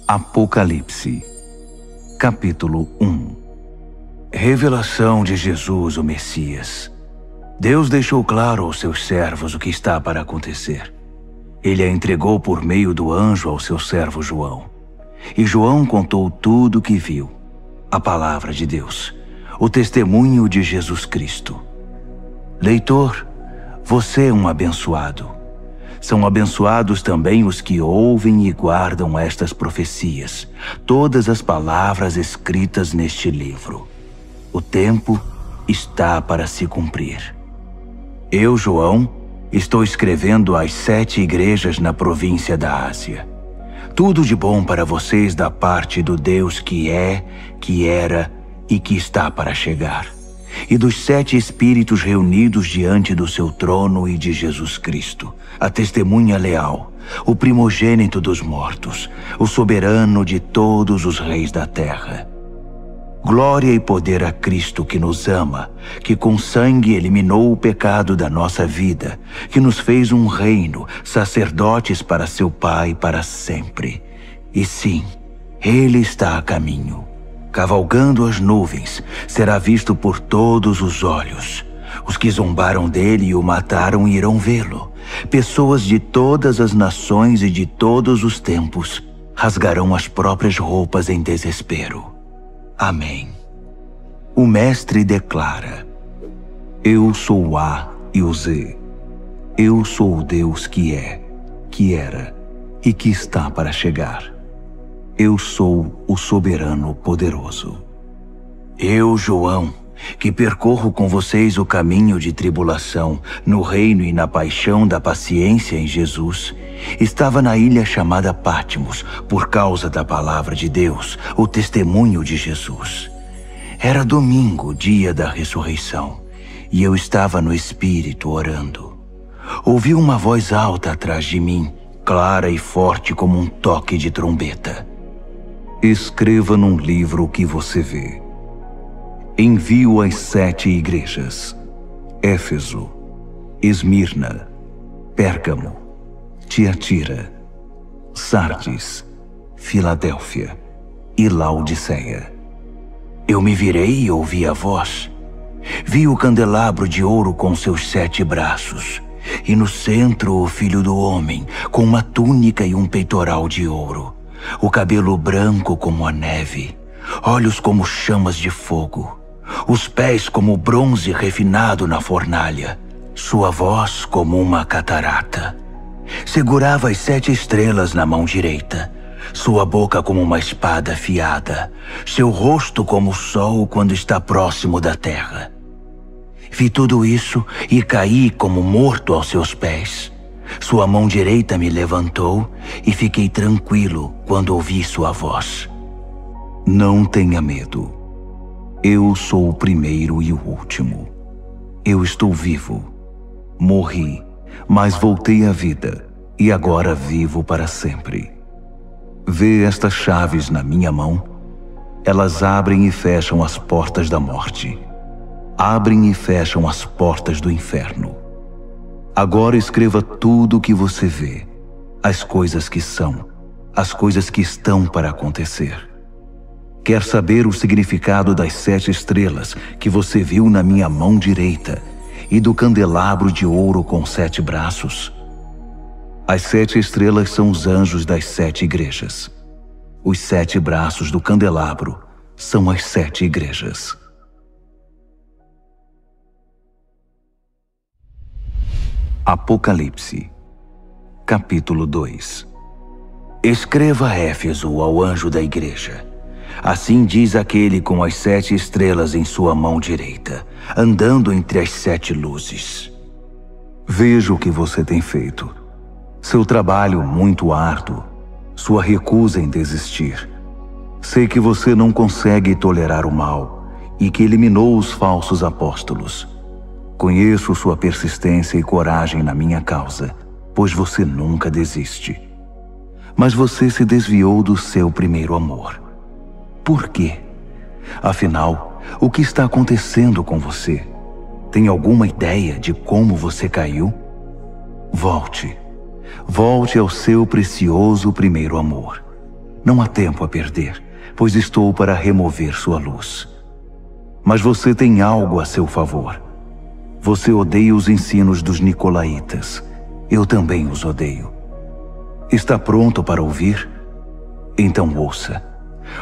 Apocalipse, capítulo 1. Revelação de Jesus, o Messias. Deus deixou claro aos seus servos o que está para acontecer. Ele a entregou por meio do anjo ao seu servo João. E João contou tudo o que viu, a palavra de Deus, o testemunho de Jesus Cristo. Leitor, você é um abençoado. São abençoados também os que ouvem e guardam estas profecias, todas as palavras escritas neste livro. O tempo está para se cumprir. Eu, João, estou escrevendo às 7 igrejas na província da Ásia. Tudo de bom para vocês da parte do Deus que é, que era e que está para chegar, e dos 7 espíritos reunidos diante do seu trono e de Jesus Cristo, a testemunha leal, o primogênito dos mortos, o soberano de todos os reis da terra. Glória e poder a Cristo que nos ama, que com sangue eliminou o pecado da nossa vida, que nos fez um reino, sacerdotes para seu Pai para sempre. E sim, Ele está a caminho. Cavalgando as nuvens, será visto por todos os olhos. Os que zombaram dele e o mataram irão vê-lo. Pessoas de todas as nações e de todos os tempos rasgarão as próprias roupas em desespero. Amém. O Mestre declara: Eu sou o A e o Z. Eu sou o Deus que é, que era e que está para chegar. Eu sou o soberano poderoso. Eu, João, que percorro com vocês o caminho de tribulação, no reino e na paixão da paciência em Jesus, estava na ilha chamada Patmos, por causa da palavra de Deus, o testemunho de Jesus. Era domingo, dia da ressurreição, e eu estava no Espírito orando. Ouvi uma voz alta atrás de mim, clara e forte como um toque de trombeta. Escreva num livro o que você vê. Envio às 7 igrejas: Éfeso, Esmirna, Pérgamo, Tiatira, Sardes, Filadélfia e Laodiceia. Eu me virei e ouvi a voz. Vi o candelabro de ouro com seus 7 braços, e no centro o Filho do Homem, com uma túnica e um peitoral de ouro, o cabelo branco como a neve, olhos como chamas de fogo, os pés como bronze refinado na fornalha, sua voz como uma catarata. Segurava as 7 estrelas na mão direita, sua boca como uma espada afiada, seu rosto como o sol quando está próximo da terra. Vi tudo isso e caí como morto aos seus pés. Sua mão direita me levantou e fiquei tranquilo quando ouvi sua voz. Não tenha medo. Eu sou o primeiro e o último. Eu estou vivo. Morri, mas voltei à vida e agora vivo para sempre. Vê estas chaves na minha mão? Elas abrem e fecham as portas da morte. Abrem e fecham as portas do inferno. Agora escreva tudo o que você vê, as coisas que são, as coisas que estão para acontecer. Quer saber o significado das 7 estrelas que você viu na minha mão direita e do candelabro de ouro com 7 braços? As 7 estrelas são os anjos das 7 igrejas. Os 7 braços do candelabro são as 7 igrejas. Apocalipse, capítulo 2. Escreva a Éfeso, ao anjo da igreja. Assim diz aquele com as 7 estrelas em sua mão direita, andando entre as 7 luzes. Vejo o que você tem feito. Seu trabalho muito árduo, sua recusa em desistir. Sei que você não consegue tolerar o mal e que eliminou os falsos apóstolos. Conheço sua persistência e coragem na minha causa, pois você nunca desiste. Mas você se desviou do seu primeiro amor. Por quê? Afinal, o que está acontecendo com você? Tem alguma ideia de como você caiu? Volte. Volte ao seu precioso primeiro amor. Não há tempo a perder, pois estou para remover sua luz. Mas você tem algo a seu favor. Você odeia os ensinos dos nicolaítas. Eu também os odeio. Está pronto para ouvir? Então ouça.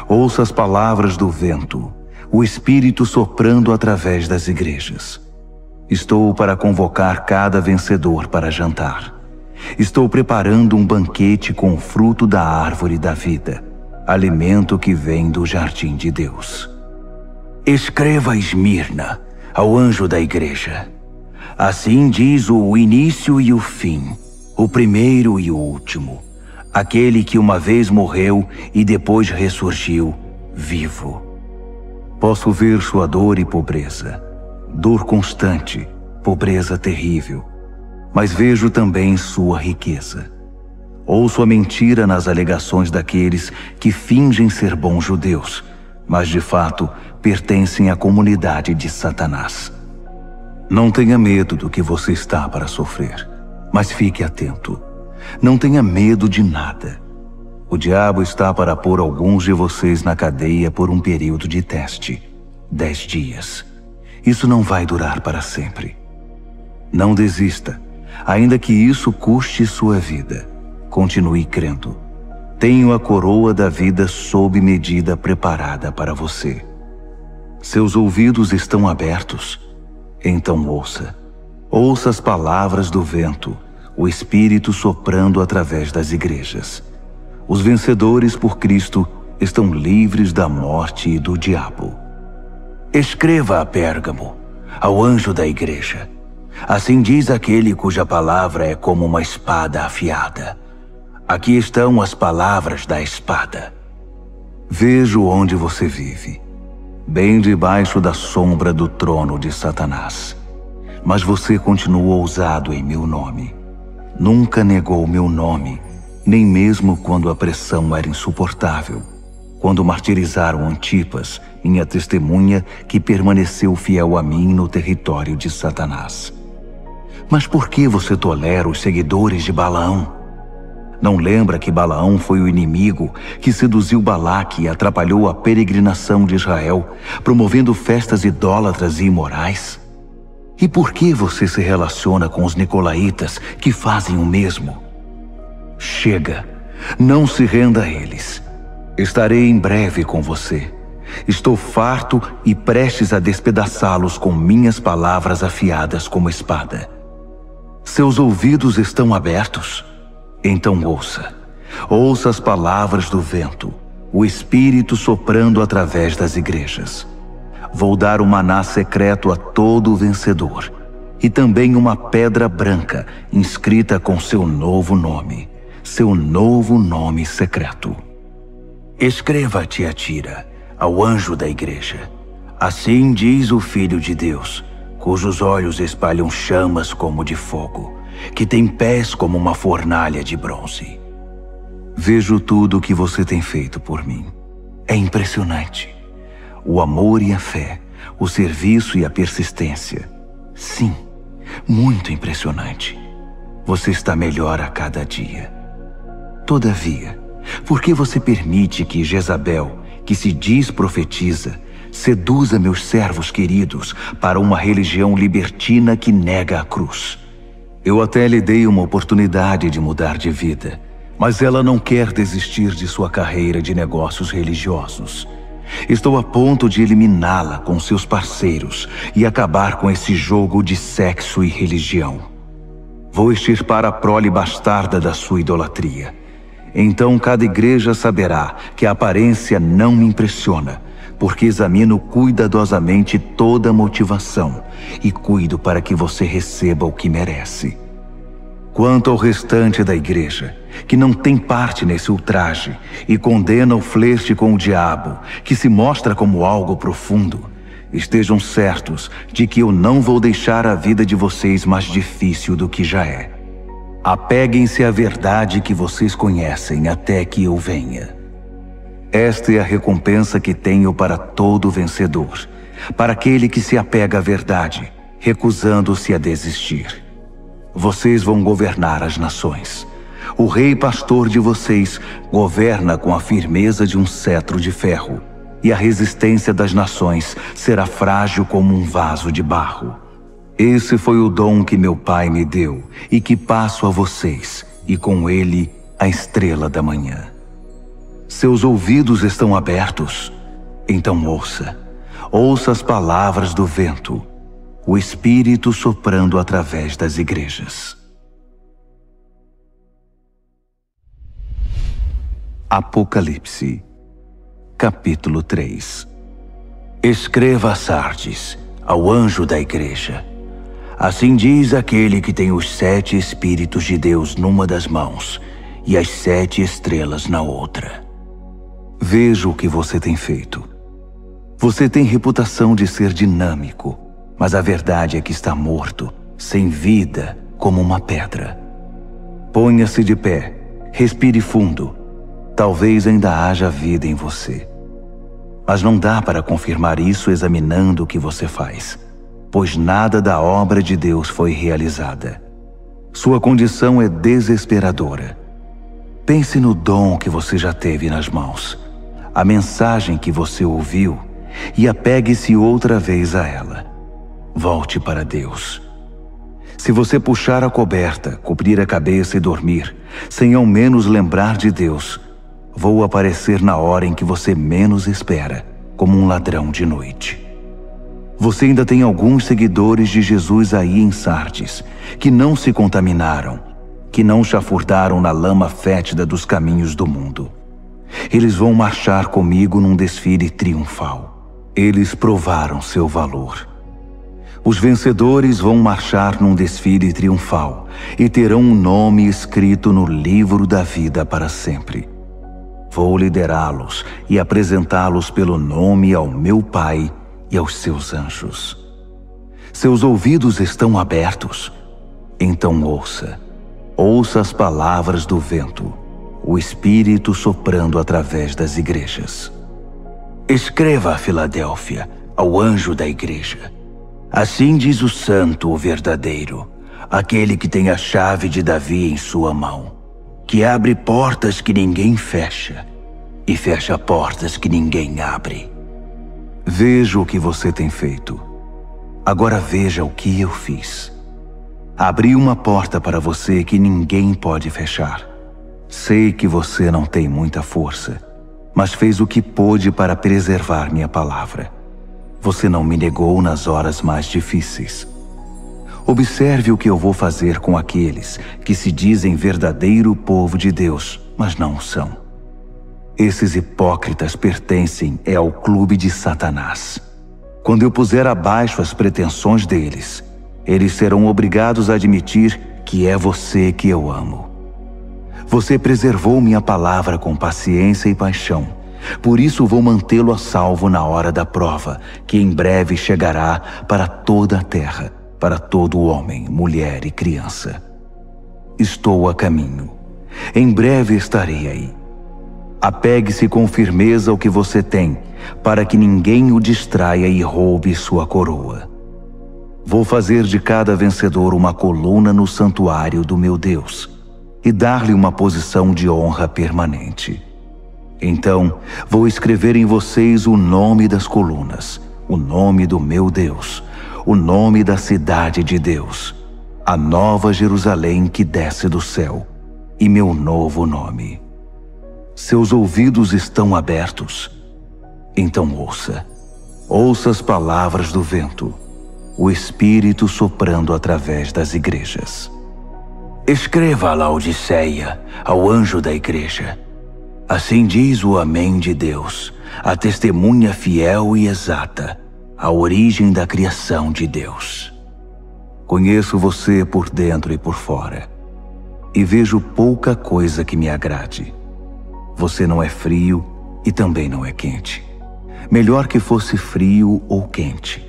Ouça as palavras do vento, o Espírito soprando através das igrejas. Estou para convocar cada vencedor para jantar. Estou preparando um banquete com o fruto da árvore da vida, alimento que vem do jardim de Deus. Escreva a Esmirna, ao anjo da igreja. Assim diz o início e o fim, o primeiro e o último, aquele que uma vez morreu e depois ressurgiu, vivo. Posso ver sua dor e pobreza, dor constante, pobreza terrível, mas vejo também sua riqueza. Ouço a mentira nas alegações daqueles que fingem ser bons judeus, mas de fato pertencem à comunidade de Satanás. Não tenha medo do que você está para sofrer, mas fique atento. Não tenha medo de nada. O diabo está para pôr alguns de vocês na cadeia por um período de teste, 10 dias. Isso não vai durar para sempre. Não desista, ainda que isso custe sua vida. Continue crendo. Tenho a coroa da vida sob medida preparada para você. Seus ouvidos estão abertos? Então ouça. Ouça as palavras do vento, o Espírito soprando através das igrejas. Os vencedores por Cristo estão livres da morte e do diabo. Escreva a Pérgamo, ao anjo da igreja. Assim diz aquele cuja palavra é como uma espada afiada. Aqui estão as palavras da espada. Vejo onde você vive, bem debaixo da sombra do trono de Satanás. Mas você continua ousado em meu nome. Nunca negou meu nome, nem mesmo quando a pressão era insuportável. Quando martirizaram Antipas, minha testemunha, que permaneceu fiel a mim no território de Satanás. Mas por que você tolera os seguidores de Balaão? Não lembra que Balaão foi o inimigo que seduziu Balaque e atrapalhou a peregrinação de Israel, promovendo festas idólatras e imorais? E por que você se relaciona com os nicolaítas que fazem o mesmo? Chega, não se renda a eles. Estarei em breve com você. Estou farto e prestes a despedaçá-los com minhas palavras afiadas como espada. Seus ouvidos estão abertos? Então ouça. Ouça as palavras do vento, o Espírito soprando através das igrejas. Vou dar um maná secreto a todo vencedor, e também uma pedra branca inscrita com seu novo nome secreto. Escreva a Tiatira, ao anjo da igreja. Assim diz o Filho de Deus, cujos olhos espalham chamas como de fogo, que tem pés como uma fornalha de bronze. Vejo tudo o que você tem feito por mim. É impressionante. O amor e a fé, o serviço e a persistência. Sim, muito impressionante. Você está melhor a cada dia. Todavia, por que você permite que Jezabel, que se diz profetiza, seduza meus servos queridos para uma religião libertina que nega a cruz? Eu até lhe dei uma oportunidade de mudar de vida, mas ela não quer desistir de sua carreira de negócios religiosos. Estou a ponto de eliminá-la com seus parceiros e acabar com esse jogo de sexo e religião. Vou extirpar a prole bastarda da sua idolatria. Então cada igreja saberá que a aparência não me impressiona, porque examino cuidadosamente toda a motivação e cuido para que você receba o que merece. Quanto ao restante da igreja, que não tem parte nesse ultraje e condena o flerte com o diabo, que se mostra como algo profundo, estejam certos de que eu não vou deixar a vida de vocês mais difícil do que já é. Apeguem-se à verdade que vocês conhecem até que eu venha. Esta é a recompensa que tenho para todo vencedor, para aquele que se apega à verdade, recusando-se a desistir. Vocês vão governar as nações. O rei pastor de vocês governa com a firmeza de um cetro de ferro, e a resistência das nações será frágil como um vaso de barro. Esse foi o dom que meu pai me deu e que passo a vocês, e com ele a estrela da manhã. Seus ouvidos estão abertos? Então ouça. Ouça as palavras do vento, o Espírito soprando através das igrejas. Apocalipse, capítulo 3. Escreva a Sardes, ao anjo da igreja. Assim diz aquele que tem os 7 Espíritos de Deus numa das mãos e as 7 estrelas na outra. Veja o que você tem feito. Você tem reputação de ser dinâmico, mas a verdade é que está morto, sem vida, como uma pedra. Ponha-se de pé, respire fundo. Talvez ainda haja vida em você. Mas não dá para confirmar isso examinando o que você faz, pois nada da obra de Deus foi realizada. Sua condição é desesperadora. Pense no dom que você já teve nas mãos, a mensagem que você ouviu, e apegue-se outra vez a ela. Volte para Deus. Se você puxar a coberta, cobrir a cabeça e dormir, sem ao menos lembrar de Deus, vou aparecer na hora em que você menos espera, como um ladrão de noite. Você ainda tem alguns seguidores de Jesus aí em Sardes, que não se contaminaram, que não chafurdaram na lama fétida dos caminhos do mundo. Eles vão marchar comigo num desfile triunfal. Eles provaram seu valor. Os vencedores vão marchar num desfile triunfal e terão um nome escrito no livro da vida para sempre. Vou liderá-los e apresentá-los pelo nome ao meu Pai e aos seus anjos. Seus ouvidos estão abertos? Então ouça. Ouça as palavras do vento, o Espírito soprando através das igrejas. Escreva a Filadélfia, ao anjo da igreja. Assim diz o santo, o verdadeiro, aquele que tem a chave de Davi em sua mão, que abre portas que ninguém fecha e fecha portas que ninguém abre. Veja o que você tem feito. Agora veja o que eu fiz. Abri uma porta para você que ninguém pode fechar. Sei que você não tem muita força, mas fez o que pôde para preservar minha palavra. Você não me negou nas horas mais difíceis. Observe o que eu vou fazer com aqueles que se dizem verdadeiro povo de Deus, mas não o são. Esses hipócritas pertencem ao clube de Satanás. Quando eu puser abaixo as pretensões deles, eles serão obrigados a admitir que é você que eu amo. Você preservou minha palavra com paciência e paixão. Por isso vou mantê-lo a salvo na hora da prova, que em breve chegará para toda a terra, para todo homem, mulher e criança. Estou a caminho. Em breve estarei aí. Apegue-se com firmeza ao que você tem, para que ninguém o distraia e roube sua coroa. Vou fazer de cada vencedor uma coluna no santuário do meu Deus e dar-lhe uma posição de honra permanente. Então, vou escrever em vocês o nome das colunas, o nome do meu Deus, o nome da cidade de Deus, a nova Jerusalém que desce do céu, e meu novo nome. Seus ouvidos estão abertos? Então ouça. Ouça as palavras do vento, o Espírito soprando através das igrejas. Escreva a Laodiceia, ao anjo da igreja. Assim diz o Amém de Deus, a testemunha fiel e exata, a origem da criação de Deus. Conheço você por dentro e por fora, e vejo pouca coisa que me agrade. Você não é frio e também não é quente. Melhor que fosse frio ou quente.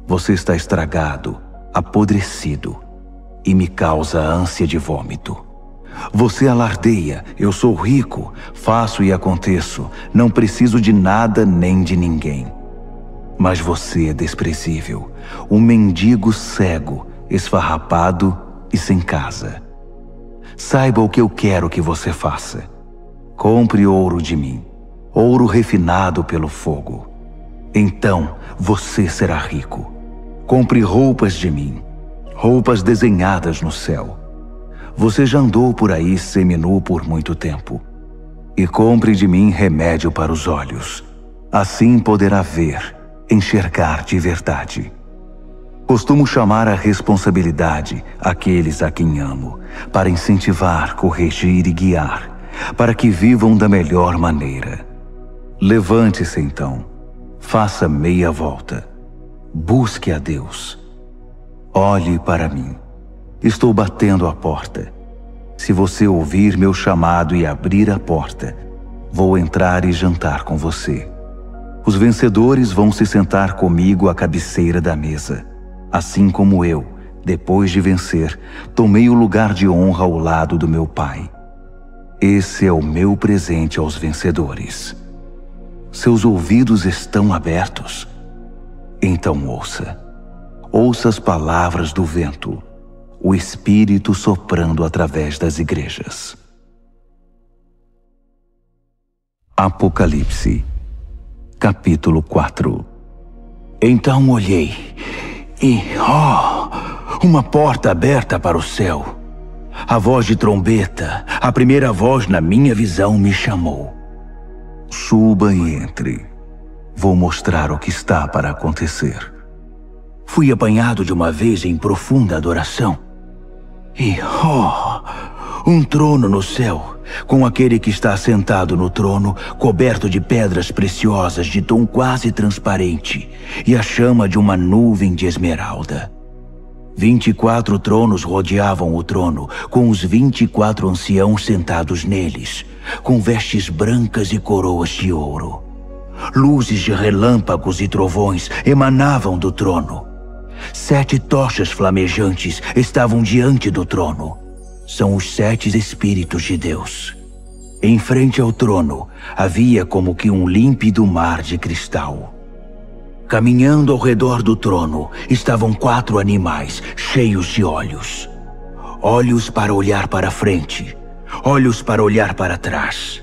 Você está estragado, apodrecido, e me causa ânsia de vômito. Você alardeia, eu sou rico, faço e aconteço, não preciso de nada nem de ninguém. Mas você é desprezível, um mendigo cego, esfarrapado e sem casa. Saiba o que eu quero que você faça. Compre ouro de mim, ouro refinado pelo fogo. Então você será rico. Compre roupas de mim, roupas desenhadas no céu. Você já andou por aí seminu por muito tempo. E compre de mim remédio para os olhos. Assim poderá ver, enxergar de verdade. Costumo chamar à responsabilidade aqueles a quem amo, para incentivar, corrigir e guiar, para que vivam da melhor maneira. Levante-se então, faça meia volta, busque a Deus. Olhe para mim, estou batendo a porta. Se você ouvir meu chamado e abrir a porta, vou entrar e jantar com você. Os vencedores vão se sentar comigo à cabeceira da mesa, assim como eu, depois de vencer, tomei o lugar de honra ao lado do meu Pai. Esse é o meu presente aos vencedores. Seus ouvidos estão abertos? Então ouça. Ouça as palavras do vento, o Espírito soprando através das igrejas. Apocalipse, capítulo 4. Então olhei e, uma porta aberta para o céu. A voz de trombeta, a primeira voz na minha visão, me chamou. Suba e entre. Vou mostrar o que está para acontecer. Fui apanhado de uma vez em profunda adoração. E, um trono no céu, com aquele que está sentado no trono, coberto de pedras preciosas de tom quase transparente, e a chama de uma nuvem de esmeralda. 24 tronos rodeavam o trono, com os 24 anciãos sentados neles, com vestes brancas e coroas de ouro. Luzes de relâmpagos e trovões emanavam do trono. 7 tochas flamejantes estavam diante do trono. São os 7 Espíritos de Deus. Em frente ao trono havia como que um límpido mar de cristal. Caminhando ao redor do trono estavam 4 animais cheios de olhos. Olhos para olhar para frente, olhos para olhar para trás.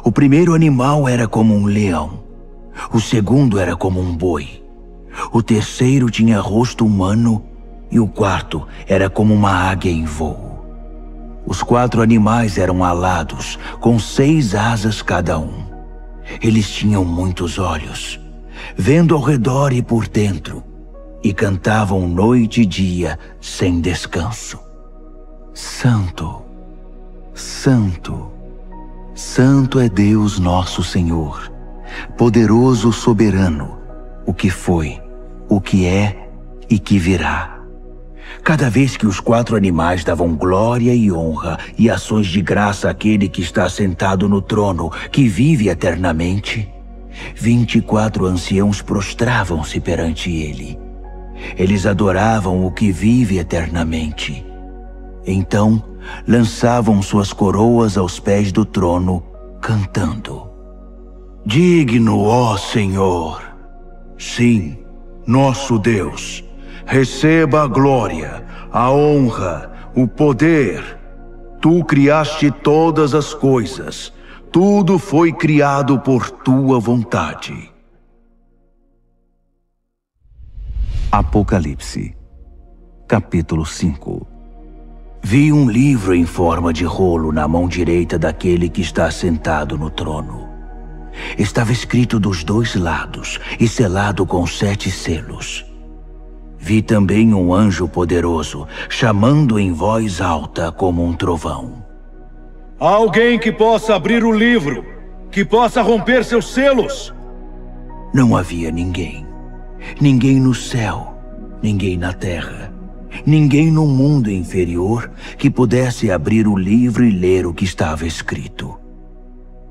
O primeiro animal era como um leão. O segundo era como um boi. O terceiro tinha rosto humano e o quarto era como uma águia em voo. Os 4 animais eram alados, com 6 asas cada um. Eles tinham muitos olhos, vendo ao redor e por dentro, e cantavam noite e dia sem descanso. Santo, Santo, Santo é Deus nosso Senhor, poderoso soberano, o que foi, o que é e que virá. Cada vez que os 4 animais davam glória e honra e ações de graça àquele que está sentado no trono, que vive eternamente, 24 anciãos prostravam-se perante ele. Eles adoravam o que vive eternamente. Então, lançavam suas coroas aos pés do trono, cantando: Digno, ó Senhor! Sim, nosso Deus, receba a glória, a honra, o poder. Tu criaste todas as coisas. Tudo foi criado por tua vontade. Apocalipse, capítulo 5. Vi um livro em forma de rolo na mão direita daquele que está sentado no trono. Estava escrito dos 2 lados e selado com 7 selos. Vi também um anjo poderoso, chamando em voz alta como um trovão. Alguém que possa abrir o livro, que possa romper seus selos. Não havia ninguém. Ninguém no céu, ninguém na terra, ninguém no mundo inferior que pudesse abrir o livro e ler o que estava escrito.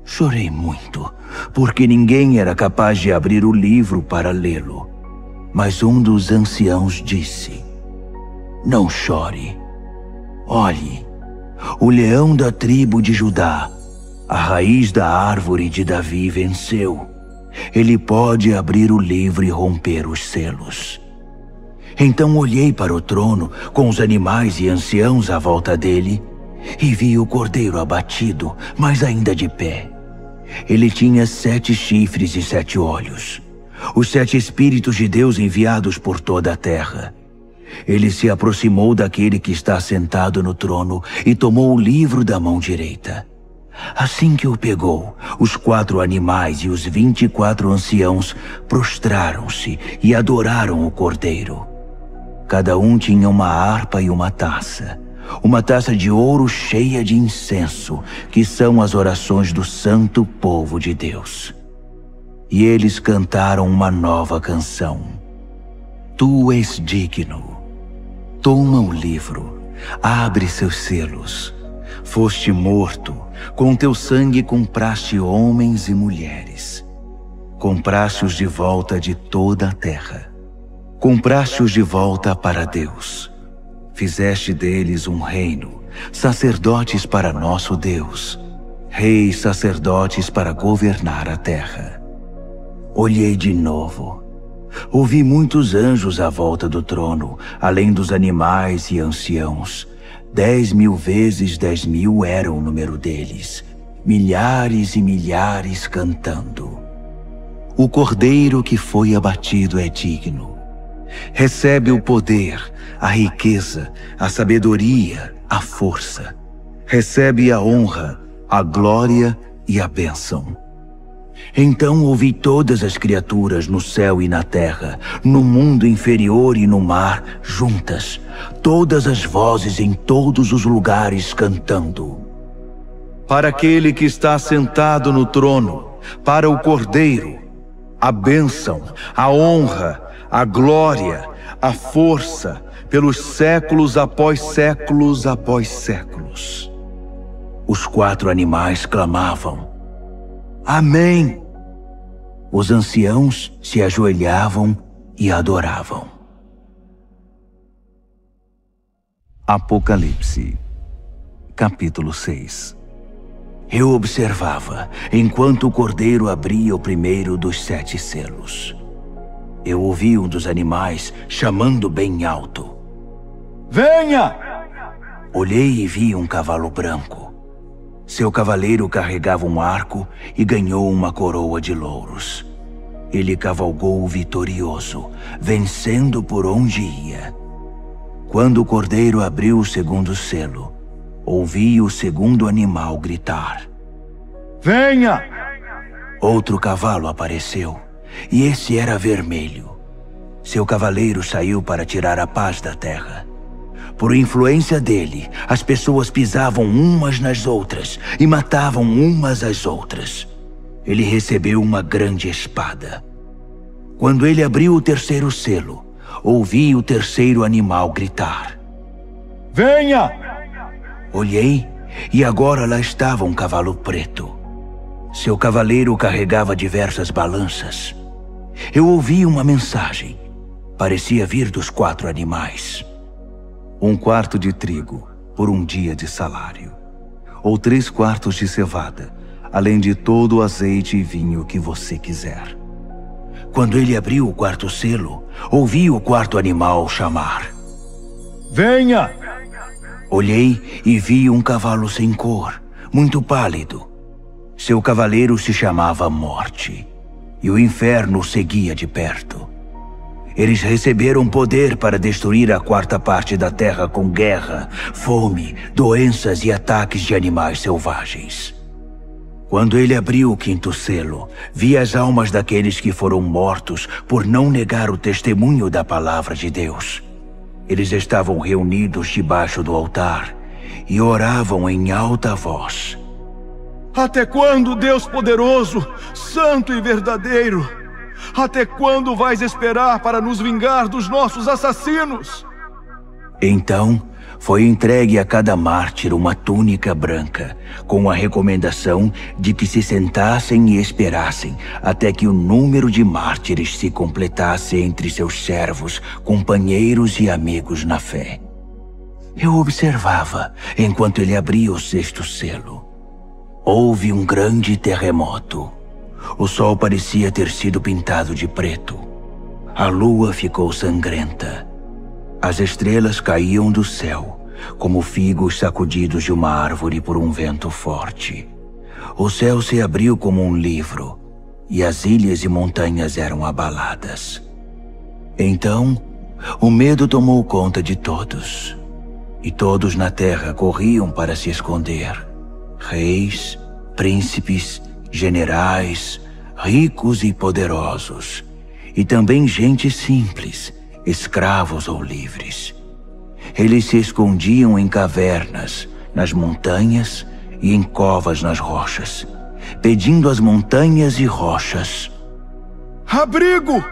Chorei muito, porque ninguém era capaz de abrir o livro para lê-lo. Mas um dos anciãos disse: Não chore. Olhe, o leão da tribo de Judá, a raiz da árvore de Davi, venceu. Ele pode abrir o livro e romper os selos. Então olhei para o trono, com os animais e anciãos à volta dele, e vi o cordeiro abatido, mas ainda de pé. Ele tinha 7 chifres e 7 olhos, os 7 Espíritos de Deus enviados por toda a terra. Ele se aproximou daquele que está sentado no trono e tomou o livro da mão direita. Assim que o pegou, os 4 animais e os 24 anciãos prostraram-se e adoraram o cordeiro. Cada um tinha uma harpa e uma taça de ouro cheia de incenso, que são as orações do santo povo de Deus. E eles cantaram uma nova canção. Tu és digno. Toma o livro, abre seus selos. Foste morto, com teu sangue compraste homens e mulheres. Compraste-os de volta de toda a terra. Compraste-os de volta para Deus. Fizeste deles um reino, sacerdotes para nosso Deus, reis sacerdotes para governar a terra. Olhei de novo. Ouvi muitos anjos à volta do trono, além dos animais e anciãos. 10.000 vezes 10.000 era o número deles, milhares e milhares cantando. O cordeiro que foi abatido é digno. Recebe o poder, a riqueza, a sabedoria, a força. Recebe a honra, a glória e a bênção. Então ouvi todas as criaturas no céu e na terra, no mundo inferior e no mar, juntas, todas as vozes em todos os lugares cantando. Para aquele que está sentado no trono, para o Cordeiro, a bênção, a honra, a glória, a força, pelos séculos após séculos após séculos. Os 4 animais clamavam: Amém! Os anciãos se ajoelhavam e adoravam. Apocalipse, capítulo 6. Eu observava, enquanto o cordeiro abria o primeiro dos 7 selos. Eu ouvi um dos animais chamando bem alto: Venha! Olhei e vi um cavalo branco. Seu cavaleiro carregava um arco e ganhou uma coroa de louros. Ele cavalgou vitorioso, vencendo por onde ia. Quando o cordeiro abriu o segundo selo, ouvi o segundo animal gritar: Venha! Outro cavalo apareceu, e esse era vermelho. Seu cavaleiro saiu para tirar a paz da terra. Por influência dele, as pessoas pisavam umas nas outras e matavam umas às outras. Ele recebeu uma grande espada. Quando ele abriu o terceiro selo, ouvi o terceiro animal gritar: Venha! Olhei e agora lá estava um cavalo preto. Seu cavaleiro carregava diversas balanças. Eu ouvi uma mensagem. Parecia vir dos 4 animais. 1 quarto de trigo por um dia de salário, ou 3 quartos de cevada, além de todo o azeite e vinho que você quiser. Quando ele abriu o 4º selo, ouvi o 4º animal chamar: Venha! Olhei e vi um cavalo sem cor, muito pálido. Seu cavaleiro se chamava Morte, e o inferno o seguia de perto. Eles receberam poder para destruir a 4ª parte da terra com guerra, fome, doenças e ataques de animais selvagens. Quando ele abriu o 5º selo, vi as almas daqueles que foram mortos por não negar o testemunho da palavra de Deus. Eles estavam reunidos debaixo do altar e oravam em alta voz: Até quando, Deus poderoso, santo e verdadeiro? Até quando vais esperar para nos vingar dos nossos assassinos? Então, foi entregue a cada mártir uma túnica branca, com a recomendação de que se sentassem e esperassem até que o número de mártires se completasse entre seus servos, companheiros e amigos na fé. Eu observava enquanto ele abria o 6º selo. Houve um grande terremoto. O sol parecia ter sido pintado de preto. A lua ficou sangrenta. As estrelas caíam do céu, como figos sacudidos de uma árvore por um vento forte. O céu se abriu como um livro, e as ilhas e montanhas eram abaladas. Então, o medo tomou conta de todos, e todos na terra corriam para se esconder. Reis, príncipes, generais, ricos e poderosos, e também gente simples, escravos ou livres. Eles se escondiam em cavernas, nas montanhas e em covas nas rochas, pedindo às montanhas e rochas: abrigo!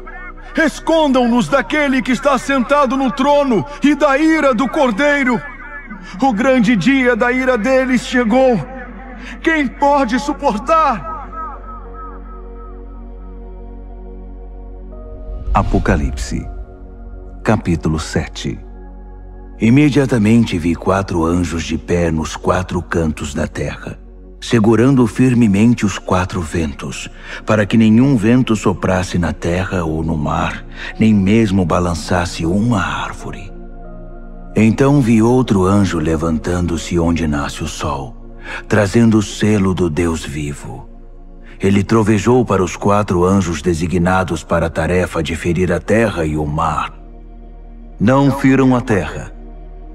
Escondam-nos daquele que está sentado no trono e da ira do Cordeiro. O grande dia da ira deles chegou. Quem pode suportar? Apocalipse, capítulo 7. Imediatamente vi 4 anjos de pé nos 4 cantos da terra, segurando firmemente os 4 ventos, para que nenhum vento soprasse na terra ou no mar, nem mesmo balançasse uma árvore. Então vi outro anjo levantando-se onde nasce o sol, trazendo o selo do Deus vivo. Ele trovejou para os 4 anjos designados para a tarefa de ferir a terra e o mar. Não firam a terra,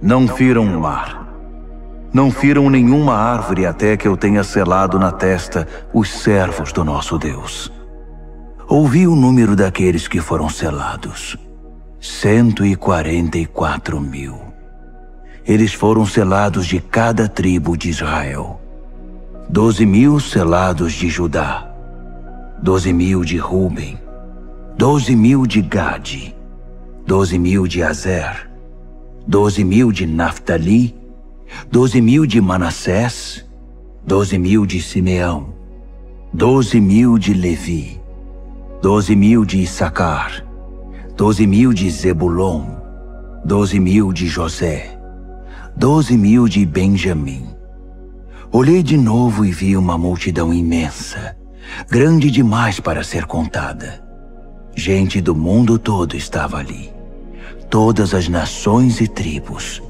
não firam o mar. Não firam nenhuma árvore até que eu tenha selado na testa os servos do nosso Deus. Ouvi o número daqueles que foram selados: 144.000. Eles foram selados de cada tribo de Israel. 12.000 selados de Judá, 12.000 de Ruben, 12.000 de Gade, 12.000 de Azer, 12.000 de Naftali, 12.000 de Manassés, 12.000 de Simeão, 12.000 de Levi, 12.000 de Issacar, 12.000 de Zebulon, 12.000 de José, 12.000 de Benjamim. Olhei de novo e vi uma multidão imensa, grande demais para ser contada. Gente do mundo todo estava ali. Todas as nações e tribos,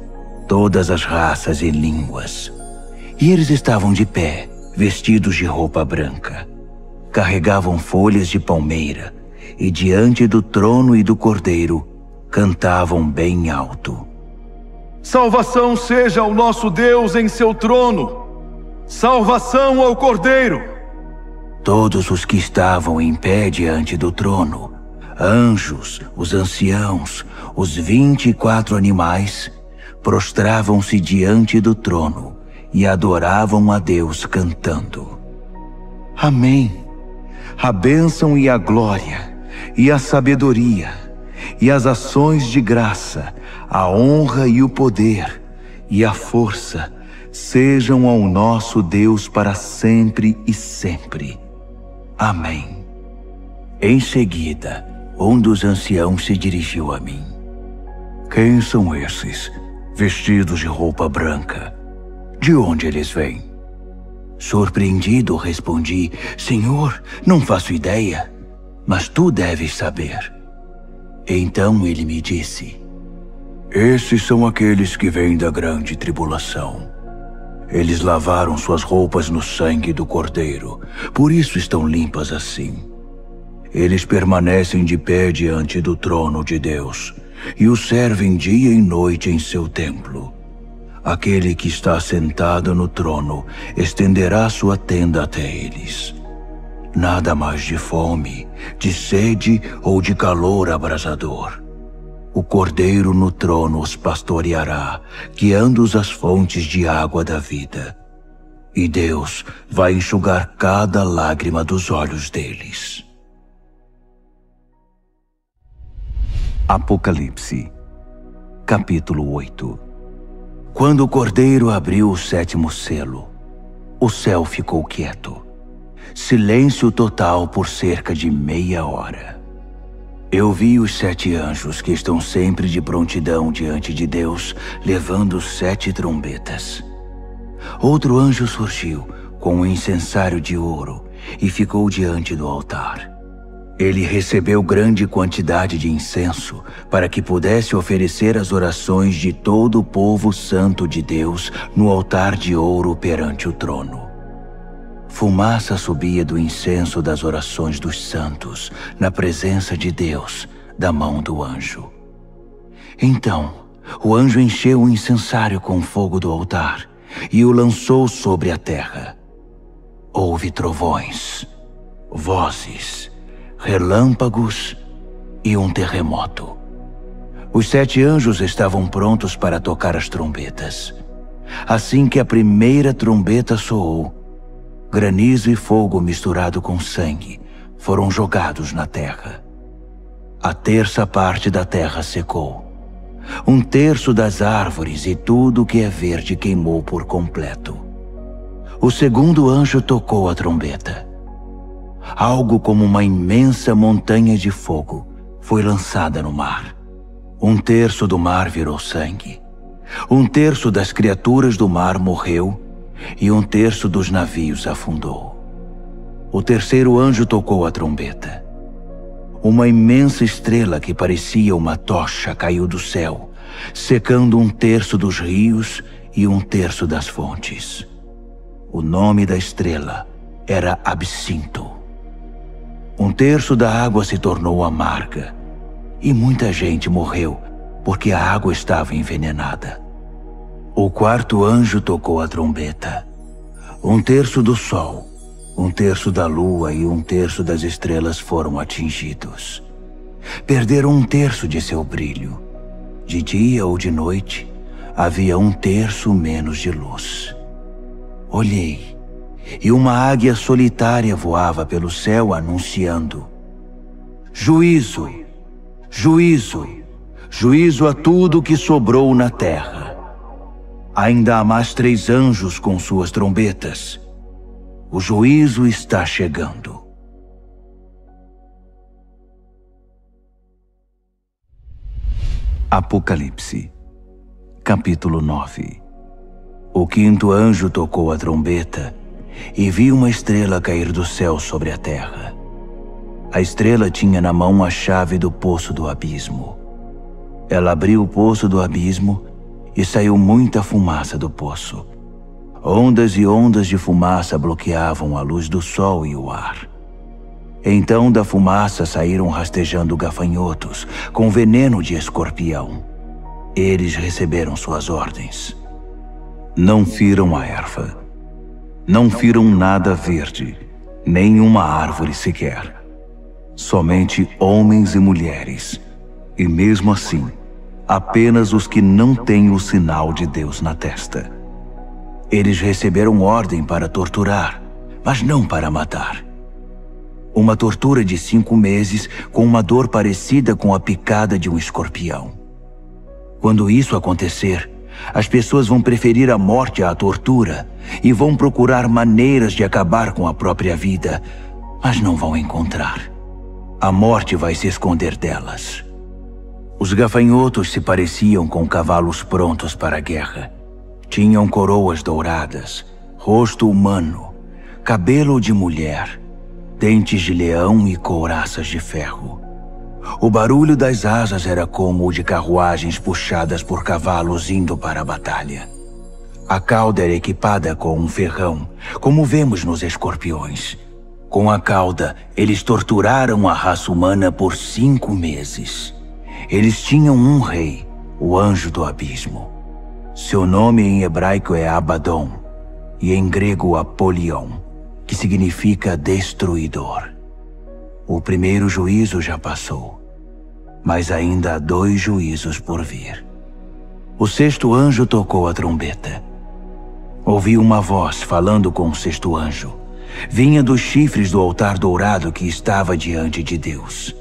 todas as raças e línguas. E eles estavam de pé, vestidos de roupa branca. Carregavam folhas de palmeira e diante do trono e do Cordeiro cantavam bem alto: salvação seja ao nosso Deus em seu trono! Salvação ao Cordeiro! Todos os que estavam em pé diante do trono, anjos, os anciãos, os 24 animais, prostravam-se diante do trono e adoravam a Deus cantando: Amém! A bênção e a glória, e a sabedoria, e as ações de graça, a honra e o poder, e a força, sejam ao nosso Deus para sempre e sempre. Amém. Em seguida, um dos anciãos se dirigiu a mim: quem são esses, vestidos de roupa branca? De onde eles vêm? Surpreendido, respondi: Senhor, não faço ideia, mas tu deves saber. Então ele me disse: esses são aqueles que vêm da grande tribulação. Eles lavaram suas roupas no sangue do Cordeiro, por isso estão limpas assim. Eles permanecem de pé diante do trono de Deus e o servem dia e noite em seu templo. Aquele que está sentado no trono estenderá sua tenda até eles. Nada mais de fome, de sede ou de calor abrasador. O Cordeiro no trono os pastoreará, guiando-os às fontes de água da vida. E Deus vai enxugar cada lágrima dos olhos deles. Apocalipse, capítulo 8. Quando o Cordeiro abriu o 7º selo, o céu ficou quieto. Silêncio total por cerca de meia hora. Eu vi os 7 anjos que estão sempre de prontidão diante de Deus, levando 7 trombetas. Outro anjo surgiu com um incensário de ouro e ficou diante do altar. Ele recebeu grande quantidade de incenso para que pudesse oferecer as orações de todo o povo santo de Deus no altar de ouro perante o trono. Fumaça subia do incenso das orações dos santos na presença de Deus, da mão do anjo. Então, o anjo encheu o incensário com fogo do altar e o lançou sobre a terra. Houve trovões, vozes, relâmpagos e um terremoto. Os 7 anjos estavam prontos para tocar as trombetas. Assim que a primeira trombeta soou, granizo e fogo misturado com sangue foram jogados na terra. A terça parte da terra secou. 1/3 das árvores e tudo que é verde queimou por completo. O segundo anjo tocou a trombeta. Algo como uma imensa montanha de fogo foi lançada no mar. 1/3 do mar virou sangue. 1/3 das criaturas do mar morreu e 1/3 dos navios afundou. O terceiro anjo tocou a trombeta. Uma imensa estrela que parecia uma tocha caiu do céu, secando 1/3 dos rios e 1/3 das fontes. O nome da estrela era Absinto. 1/3 da água se tornou amarga e muita gente morreu porque a água estava envenenada. O quarto anjo tocou a trombeta. 1/3 do sol, 1/3 da lua e 1/3 das estrelas foram atingidos. Perderam 1/3 de seu brilho. De dia ou de noite, havia 1/3 menos de luz. Olhei, e uma águia solitária voava pelo céu anunciando: Juízo, juízo, juízo a tudo que sobrou na terra. Ainda há mais 3 anjos com suas trombetas. O juízo está chegando. Apocalipse, capítulo 9. O quinto anjo tocou a trombeta e vi uma estrela cair do céu sobre a terra. A estrela tinha na mão a chave do poço do abismo. Ela abriu o poço do abismo e saiu muita fumaça do poço. Ondas e ondas de fumaça bloqueavam a luz do sol e o ar. Então da fumaça saíram rastejando gafanhotos com veneno de escorpião. Eles receberam suas ordens. Não firam a erva. Não firam nada verde, nem uma árvore sequer. Somente homens e mulheres. E mesmo assim, apenas os que não têm o sinal de Deus na testa. Eles receberam ordem para torturar, mas não para matar. Uma tortura de 5 meses com uma dor parecida com a picada de um escorpião. Quando isso acontecer, as pessoas vão preferir a morte à tortura e vão procurar maneiras de acabar com a própria vida, mas não vão encontrar. A morte vai se esconder delas. Os gafanhotos se pareciam com cavalos prontos para a guerra. Tinham coroas douradas, rosto humano, cabelo de mulher, dentes de leão e couraças de ferro. O barulho das asas era como o de carruagens puxadas por cavalos indo para a batalha. A cauda era equipada com um ferrão, como vemos nos escorpiões. Com a cauda, eles torturaram a raça humana por 5 meses. Eles tinham um rei, o anjo do abismo. Seu nome em hebraico é Abaddon e em grego Apolion, que significa destruidor. O primeiro juízo já passou, mas ainda há 2 juízos por vir. O sexto anjo tocou a trombeta. Ouvi uma voz falando com o sexto anjo. Vinha dos chifres do altar dourado que estava diante de Deus.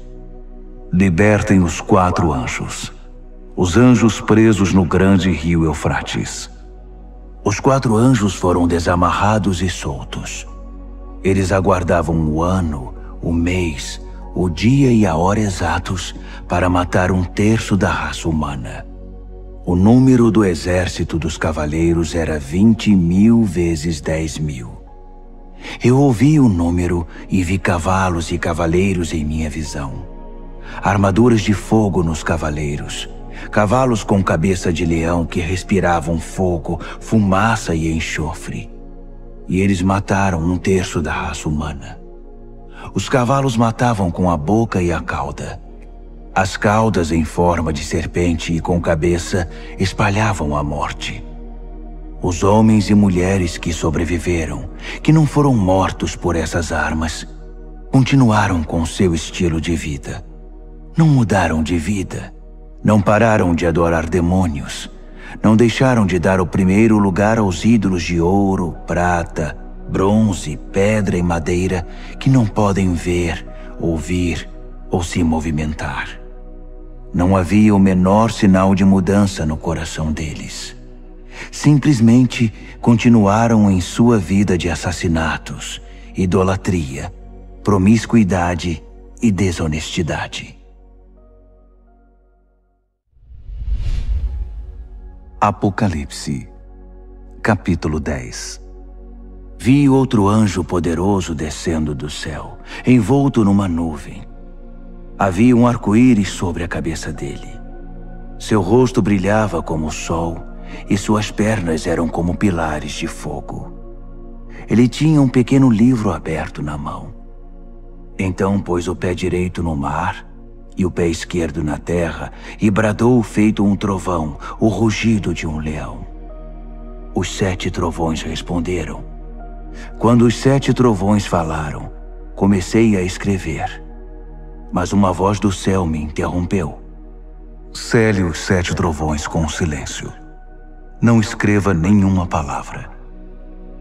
Libertem os 4 anjos, os anjos presos no grande rio Eufrates. Os 4 anjos foram desamarrados e soltos. Eles aguardavam o ano, o mês, o dia e a hora exatos para matar 1/3 da raça humana. O número do exército dos cavaleiros era 20.000 vezes 10.000. Eu ouvi o número e vi cavalos e cavaleiros em minha visão. Armaduras de fogo nos cavaleiros, cavalos com cabeça de leão que respiravam fogo, fumaça e enxofre. E eles mataram 1/3 da raça humana. Os cavalos matavam com a boca e a cauda. As caudas em forma de serpente e com cabeça espalhavam a morte. Os homens e mulheres que sobreviveram, que não foram mortos por essas armas, continuaram com seu estilo de vida. Não mudaram de vida, não pararam de adorar demônios, não deixaram de dar o primeiro lugar aos ídolos de ouro, prata, bronze, pedra e madeira que não podem ver, ouvir ou se movimentar. Não havia o menor sinal de mudança no coração deles. Simplesmente continuaram em sua vida de assassinatos, idolatria, promiscuidade e desonestidade. Apocalipse, capítulo 10. Vi outro anjo poderoso descendo do céu, envolto numa nuvem. Havia um arco-íris sobre a cabeça dele. Seu rosto brilhava como o sol e suas pernas eram como pilares de fogo. Ele tinha um pequeno livro aberto na mão. Então pôs o pé direito no mar e o pé esquerdo na terra e bradou feito um trovão, o rugido de um leão. Os 7 trovões responderam. Quando os 7 trovões falaram, comecei a escrever. Mas uma voz do céu me interrompeu. Cele os 7 trovões com silêncio. Não escreva nenhuma palavra.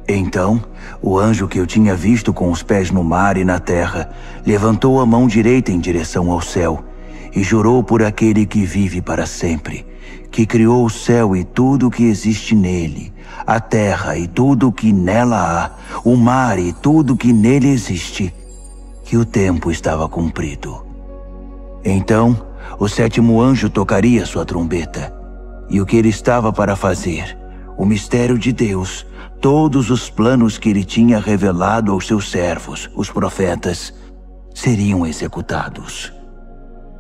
Então, o anjo que eu tinha visto com os pés no mar e na terra, levantou a mão direita em direção ao céu e jurou por aquele que vive para sempre, que criou o céu e tudo o que existe nele, a terra e tudo o que nela há, o mar e tudo o que nele existe, que o tempo estava cumprido. Então, o 7º anjo tocaria sua trombeta, e o que ele estava para fazer, o mistério de Deus, todos os planos que ele tinha revelado aos seus servos, os profetas, seriam executados.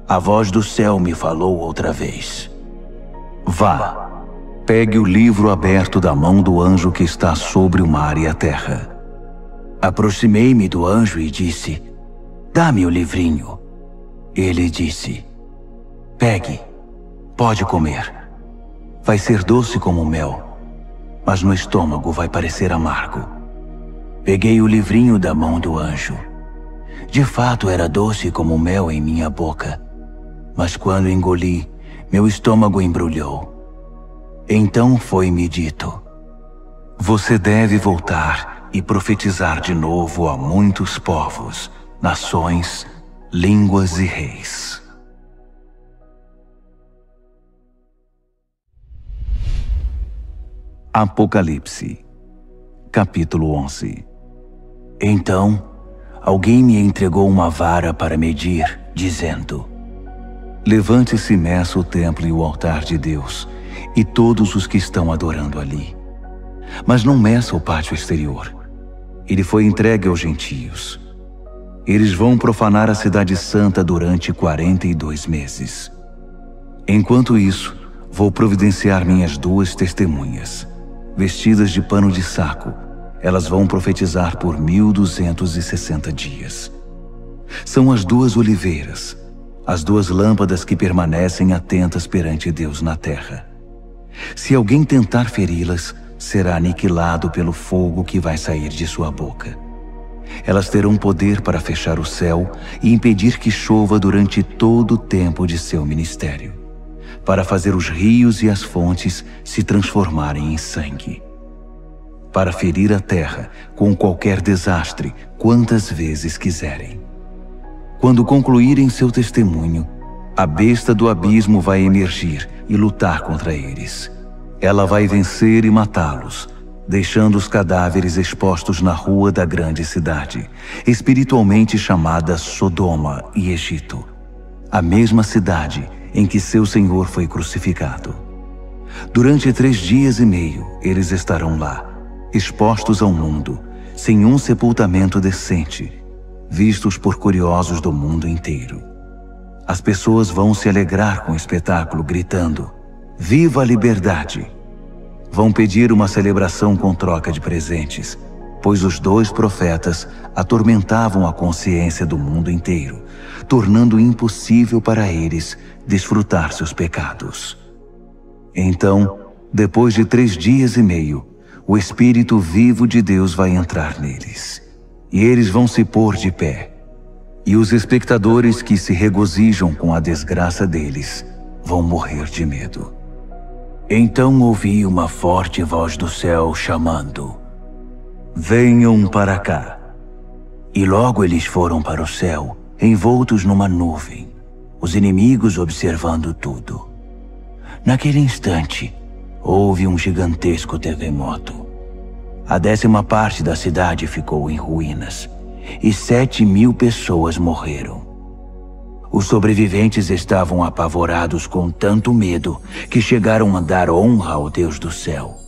A voz do céu me falou outra vez. Vá, pegue o livro aberto da mão do anjo que está sobre o mar e a terra. Aproximei-me do anjo e disse, dá-me o livrinho. Ele disse, pegue, pode comer. Vai ser doce como mel, mas no estômago vai parecer amargo. Peguei o livrinho da mão do anjo. De fato era doce como mel em minha boca, mas quando engoli, meu estômago embrulhou. Então foi-me dito, você deve voltar e profetizar de novo a muitos povos, nações, línguas e reis. Apocalipse, capítulo 11. Então, alguém me entregou uma vara para medir, dizendo, levante-se e meça o templo e o altar de Deus, e todos os que estão adorando ali. Mas não meça o pátio exterior. Ele foi entregue aos gentios. Eles vão profanar a cidade santa durante 42 meses. Enquanto isso, vou providenciar minhas 2 testemunhas. Vestidas de pano de saco, elas vão profetizar por 1260 dias. São as 2 oliveiras, as 2 lâmpadas que permanecem atentas perante Deus na terra. Se alguém tentar feri-las, será aniquilado pelo fogo que vai sair de sua boca. Elas terão poder para fechar o céu e impedir que chova durante todo o tempo de seu ministério, para fazer os rios e as fontes se transformarem em sangue, para ferir a terra com qualquer desastre quantas vezes quiserem. Quando concluírem seu testemunho, a besta do abismo vai emergir e lutar contra eles. Ela vai vencer e matá-los, deixando os cadáveres expostos na rua da grande cidade, espiritualmente chamada Sodoma e Egito, a mesma cidade em que seu Senhor foi crucificado. Durante 3 dias e meio, eles estarão lá, expostos ao mundo, sem um sepultamento decente, vistos por curiosos do mundo inteiro. As pessoas vão se alegrar com o espetáculo, gritando: "Viva a liberdade!" Vão pedir uma celebração com troca de presentes, pois os 2 profetas atormentavam a consciência do mundo inteiro, tornando impossível para eles desfrutar seus pecados. Então, depois de 3 dias e meio, o Espírito vivo de Deus vai entrar neles, e eles vão se pôr de pé. E os espectadores que se regozijam com a desgraça deles vão morrer de medo. Então ouvi uma forte voz do céu chamando: "Venham para cá." E logo eles foram para o céu, envoltos numa nuvem, os inimigos observando tudo. Naquele instante, houve um gigantesco terremoto. A 10ª parte da cidade ficou em ruínas, e 7.000 pessoas morreram. Os sobreviventes estavam apavorados com tanto medo que chegaram a dar honra ao Deus do céu.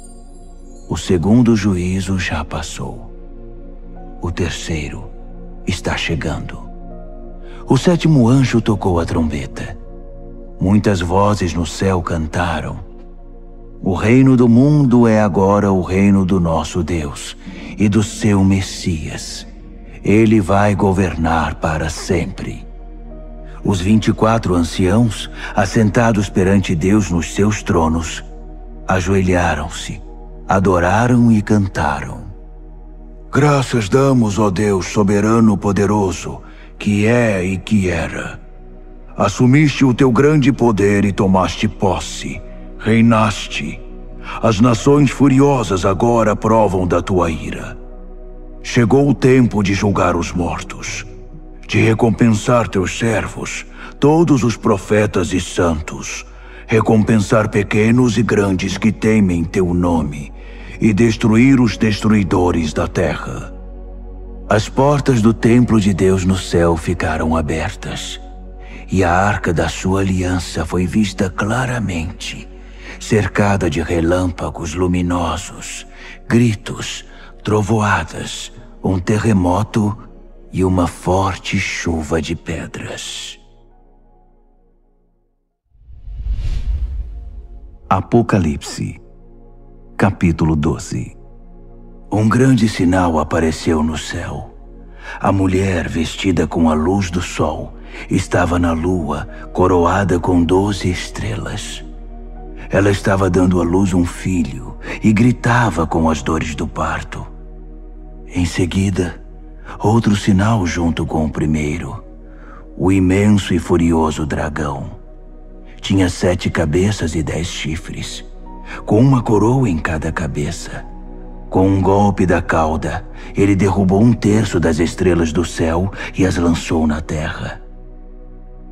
O 2º juízo já passou. O 3º está chegando. O 7º anjo tocou a trombeta. Muitas vozes no céu cantaram: "O reino do mundo é agora o reino do nosso Deus e do seu Messias. Ele vai governar para sempre." Os 24 anciãos, assentados perante Deus nos seus tronos, ajoelharam-se, adoraram e cantaram: "Graças damos, ó Deus soberano poderoso, que é e que era. Assumiste o teu grande poder e tomaste posse, reinaste. As nações furiosas agora provam da tua ira. Chegou o tempo de julgar os mortos, de recompensar teus servos, todos os profetas e santos, recompensar pequenos e grandes que temem teu nome, e destruir os destruidores da terra." As portas do templo de Deus no céu ficaram abertas, e a arca da sua aliança foi vista claramente, cercada de relâmpagos luminosos, gritos, trovoadas, um terremoto e uma forte chuva de pedras. Apocalipse, capítulo 12. Um grande sinal apareceu no céu. A mulher, vestida com a luz do sol, estava na lua, coroada com 12 estrelas. Ela estava dando à luz um filho e gritava com as dores do parto. Em seguida, outro sinal junto com o primeiro: o imenso e furioso dragão. Tinha 7 cabeças e 10 chifres, com uma coroa em cada cabeça. Com um golpe da cauda, ele derrubou 1/3 das estrelas do céu e as lançou na terra.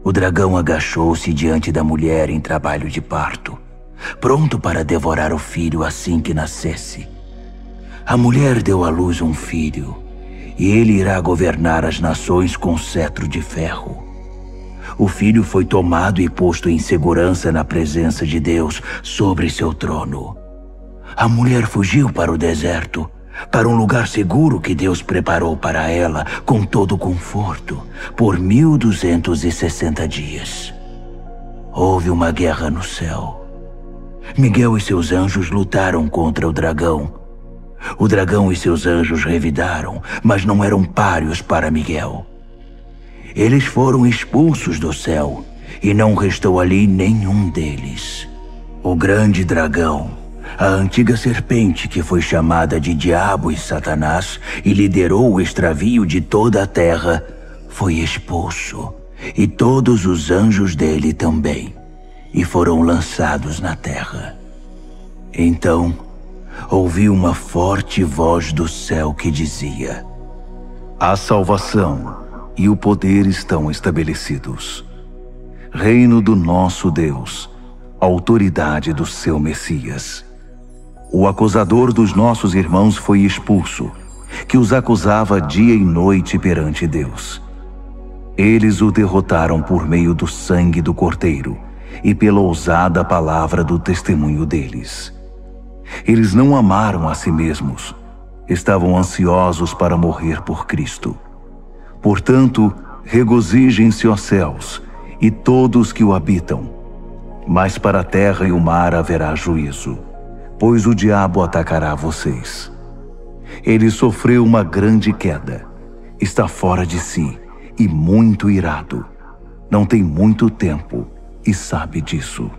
O dragão agachou-se diante da mulher em trabalho de parto, pronto para devorar o filho assim que nascesse. A mulher deu à luz um filho, e ele irá governar as nações com cetro de ferro. O filho foi tomado e posto em segurança na presença de Deus sobre seu trono. A mulher fugiu para o deserto, para um lugar seguro que Deus preparou para ela com todo conforto, por 1260 dias. Houve uma guerra no céu. Miguel e seus anjos lutaram contra o dragão. O dragão e seus anjos revidaram, mas não eram páreos para Miguel. Eles foram expulsos do céu, e não restou ali nenhum deles. O grande dragão, a antiga serpente que foi chamada de Diabo e Satanás e liderou o extravio de toda a terra, foi expulso, e todos os anjos dele também, e foram lançados na terra. Então, ouvi uma forte voz do céu que dizia: "A salvação e o poder estão estabelecidos. Reino do nosso Deus, autoridade do seu Messias. O acusador dos nossos irmãos foi expulso, que os acusava dia e noite perante Deus. Eles o derrotaram por meio do sangue do Cordeiro e pela ousada palavra do testemunho deles. Eles não amaram a si mesmos, Estavam ansiosos para morrer por Cristo. Portanto, regozijem-se, ó céus, e todos que o habitam. Mas para a terra e o mar haverá juízo, pois o diabo atacará vocês. Ele sofreu uma grande queda, está fora de si e muito irado. Não tem muito tempo e sabe disso.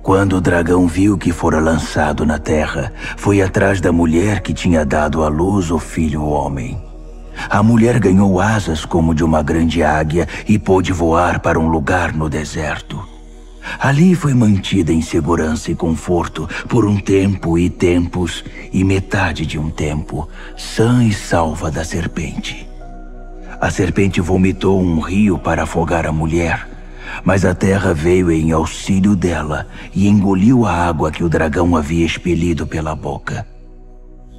Quando o dragão viu que fora lançado na terra, foi atrás da mulher que tinha dado à luz o filho homem. A mulher ganhou asas como de uma grande águia e pôde voar para um lugar no deserto. Ali foi mantida em segurança e conforto por um tempo e tempos e metade de um tempo, sã e salva da serpente. A serpente vomitou um rio para afogar a mulher, mas a terra veio em auxílio dela e engoliu a água que o dragão havia expelido pela boca.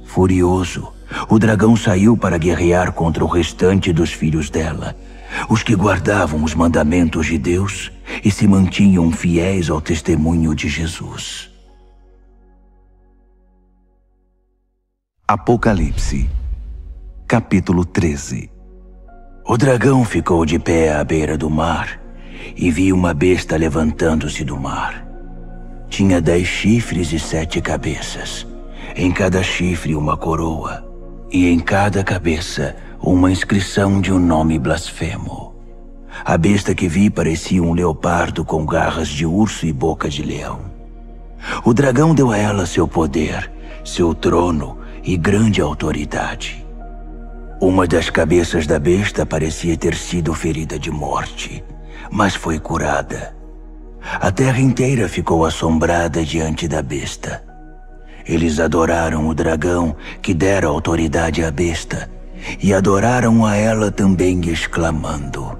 Furioso, o dragão saiu para guerrear contra o restante dos filhos dela, os que guardavam os mandamentos de Deus e se mantinham fiéis ao testemunho de Jesus. Apocalipse, capítulo 13. O dragão ficou de pé à beira do mar e viu uma besta levantando-se do mar. Tinha 10 chifres e 7 cabeças, em cada chifre uma coroa, e em cada cabeça uma inscrição de um nome blasfemo. A besta que vi parecia um leopardo com garras de urso e boca de leão. O dragão deu a ela seu poder, seu trono e grande autoridade. Uma das cabeças da besta parecia ter sido ferida de morte, mas foi curada. A terra inteira ficou assombrada diante da besta. Eles adoraram o dragão que dera autoridade à besta, e adoraram a ela também, exclamando: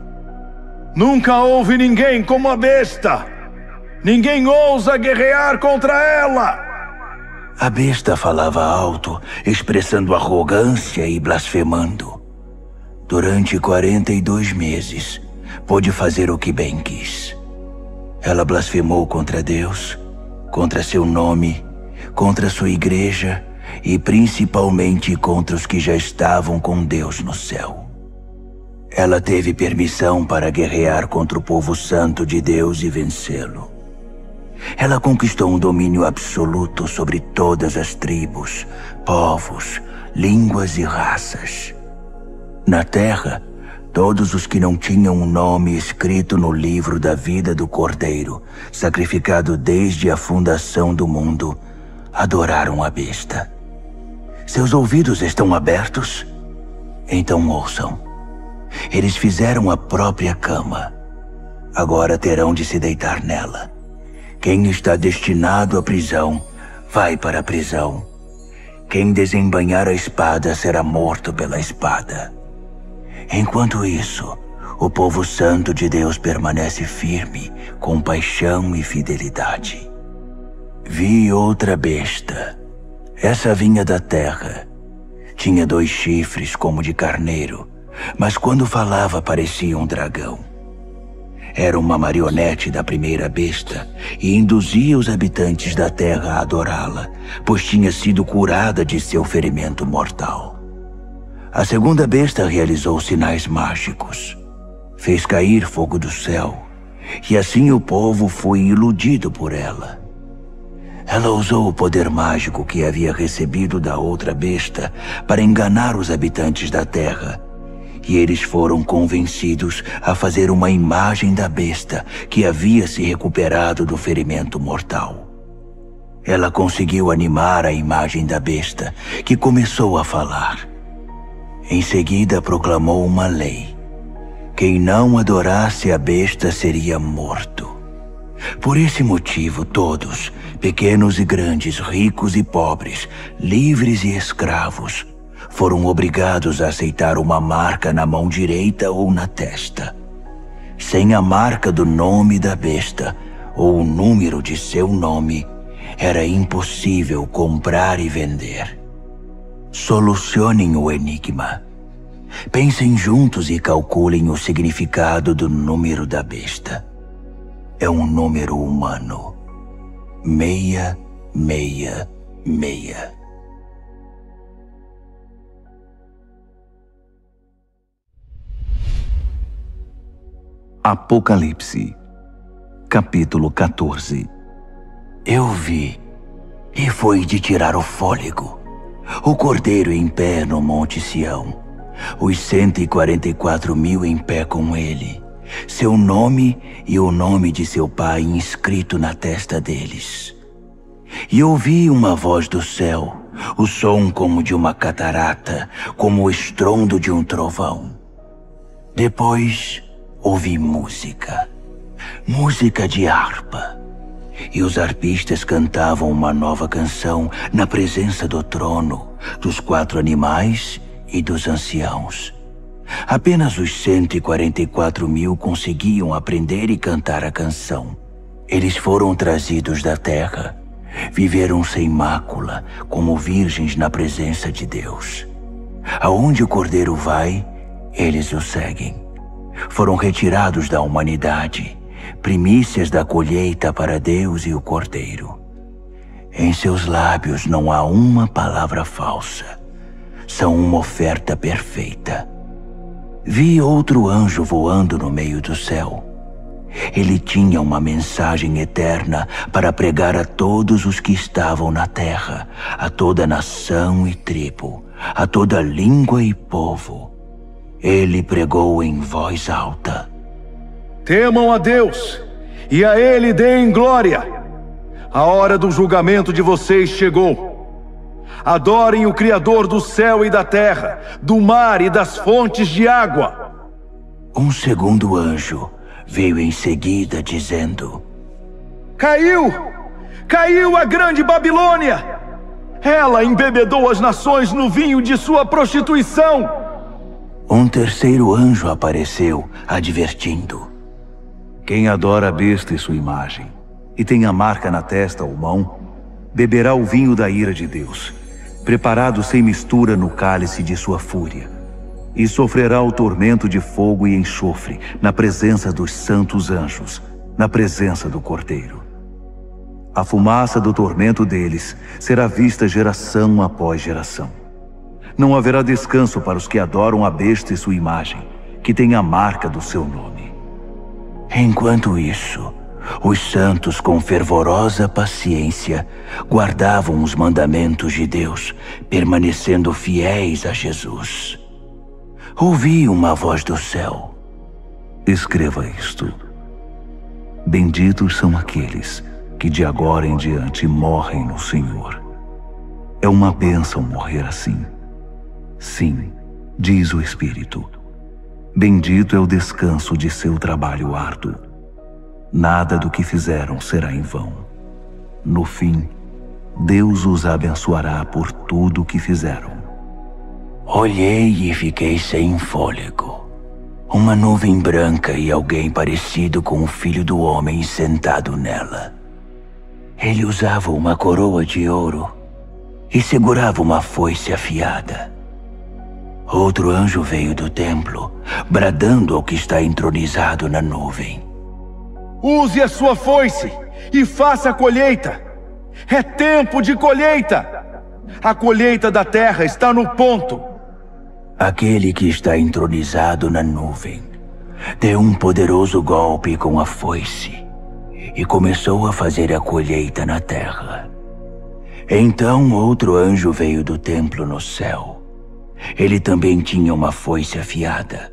Nunca houve ninguém como a besta! Ninguém ousa guerrear contra ela! A besta falava alto, expressando arrogância e blasfemando. Durante 42 meses, pôde fazer o que bem quis. Ela blasfemou contra Deus, contra seu nome, contra sua igreja e principalmente contra os que já estavam com Deus no céu. Ela teve permissão para guerrear contra o povo santo de Deus e vencê-lo. Ela conquistou um domínio absoluto sobre todas as tribos, povos, línguas e raças. Na terra, todos os que não tinham um nome escrito no livro da vida do Cordeiro, sacrificado desde a fundação do mundo, adoraram a besta. Seus ouvidos estão abertos? Então ouçam. Eles fizeram a própria cama. Agora terão de se deitar nela. Quem está destinado à prisão, vai para a prisão. Quem desembainhar a espada será morto pela espada. Enquanto isso, o povo santo de Deus permanece firme, com paixão e fidelidade. Vi outra besta. Essa vinha da terra. Tinha 2 chifres como de carneiro, mas quando falava parecia um dragão. Era uma marionete da primeira besta e induzia os habitantes da terra a adorá-la, pois tinha sido curada de seu ferimento mortal. A segunda besta realizou sinais mágicos. Fez cair fogo do céu, e assim o povo foi iludido por ela. Ela usou o poder mágico que havia recebido da outra besta para enganar os habitantes da terra, e eles foram convencidos a fazer uma imagem da besta que havia se recuperado do ferimento mortal. Ela conseguiu animar a imagem da besta, que começou a falar. Em seguida proclamou uma lei. Quem não adorasse a besta seria morto. Por esse motivo todos, pequenos e grandes, ricos e pobres, livres e escravos, foram obrigados a aceitar uma marca na mão direita ou na testa. Sem a marca do nome da besta ou o número de seu nome, era impossível comprar e vender. Solucionem o enigma. Pensem juntos e calculem o significado do número da besta. É um número humano. 666. Apocalipse, capítulo 14. Eu vi, e foi de tirar o fôlego, o Cordeiro em pé no Monte Sião, os 144.000 em pé com ele, seu nome e o nome de seu pai inscrito na testa deles. E ouvi uma voz do céu, o som como de uma catarata, como o estrondo de um trovão. Depois ouvi música de harpa. E os arpistas cantavam uma nova canção na presença do trono, dos 4 animais e dos anciãos. Apenas os 144.000 conseguiam aprender e cantar a canção. Eles foram trazidos da terra, viveram sem mácula, como virgens na presença de Deus. Aonde o Cordeiro vai, eles o seguem. Foram retirados da humanidade, primícias da colheita para Deus e o Cordeiro. Em seus lábios não há uma palavra falsa. São uma oferta perfeita. Vi outro anjo voando no meio do céu. Ele tinha uma mensagem eterna para pregar a todos os que estavam na terra, a toda nação e tribo, a toda língua e povo. Ele pregou em voz alta: Temam a Deus, e a Ele deem glória. A hora do julgamento de vocês chegou. Adorem o Criador do céu e da terra, do mar e das fontes de água. Um segundo anjo veio em seguida dizendo: Caiu a grande Babilônia! Ela embebedou as nações no vinho de sua prostituição. Um terceiro anjo apareceu, advertindo: Quem adora a besta e sua imagem, e tem a marca na testa ou mão, beberá o vinho da ira de Deus, preparado sem mistura no cálice de sua fúria, e sofrerá o tormento de fogo e enxofre na presença dos santos anjos, na presença do Cordeiro. A fumaça do tormento deles será vista geração após geração. Não haverá descanso para os que adoram a besta e sua imagem, que tem a marca do seu nome. Enquanto isso, os santos com fervorosa paciência guardavam os mandamentos de Deus, permanecendo fiéis a Jesus. Ouvi uma voz do céu: Escreva isto. Benditos são aqueles que de agora em diante morrem no Senhor. É uma bênção morrer assim. Sim, diz o Espírito. Bendito é o descanso de seu trabalho árduo. Nada do que fizeram será em vão. No fim, Deus os abençoará por tudo o que fizeram. Olhei e fiquei sem fôlego. Uma nuvem branca e alguém parecido com o Filho do Homem sentado nela. Ele usava uma coroa de ouro e segurava uma foice afiada. Outro anjo veio do templo, bradando ao que está entronizado na nuvem: Use a sua foice e faça a colheita. É tempo de colheita. A colheita da terra está no ponto. Aquele que está entronizado na nuvem deu um poderoso golpe com a foice e começou a fazer a colheita na terra. Então outro anjo veio do templo no céu. Ele também tinha uma foice afiada.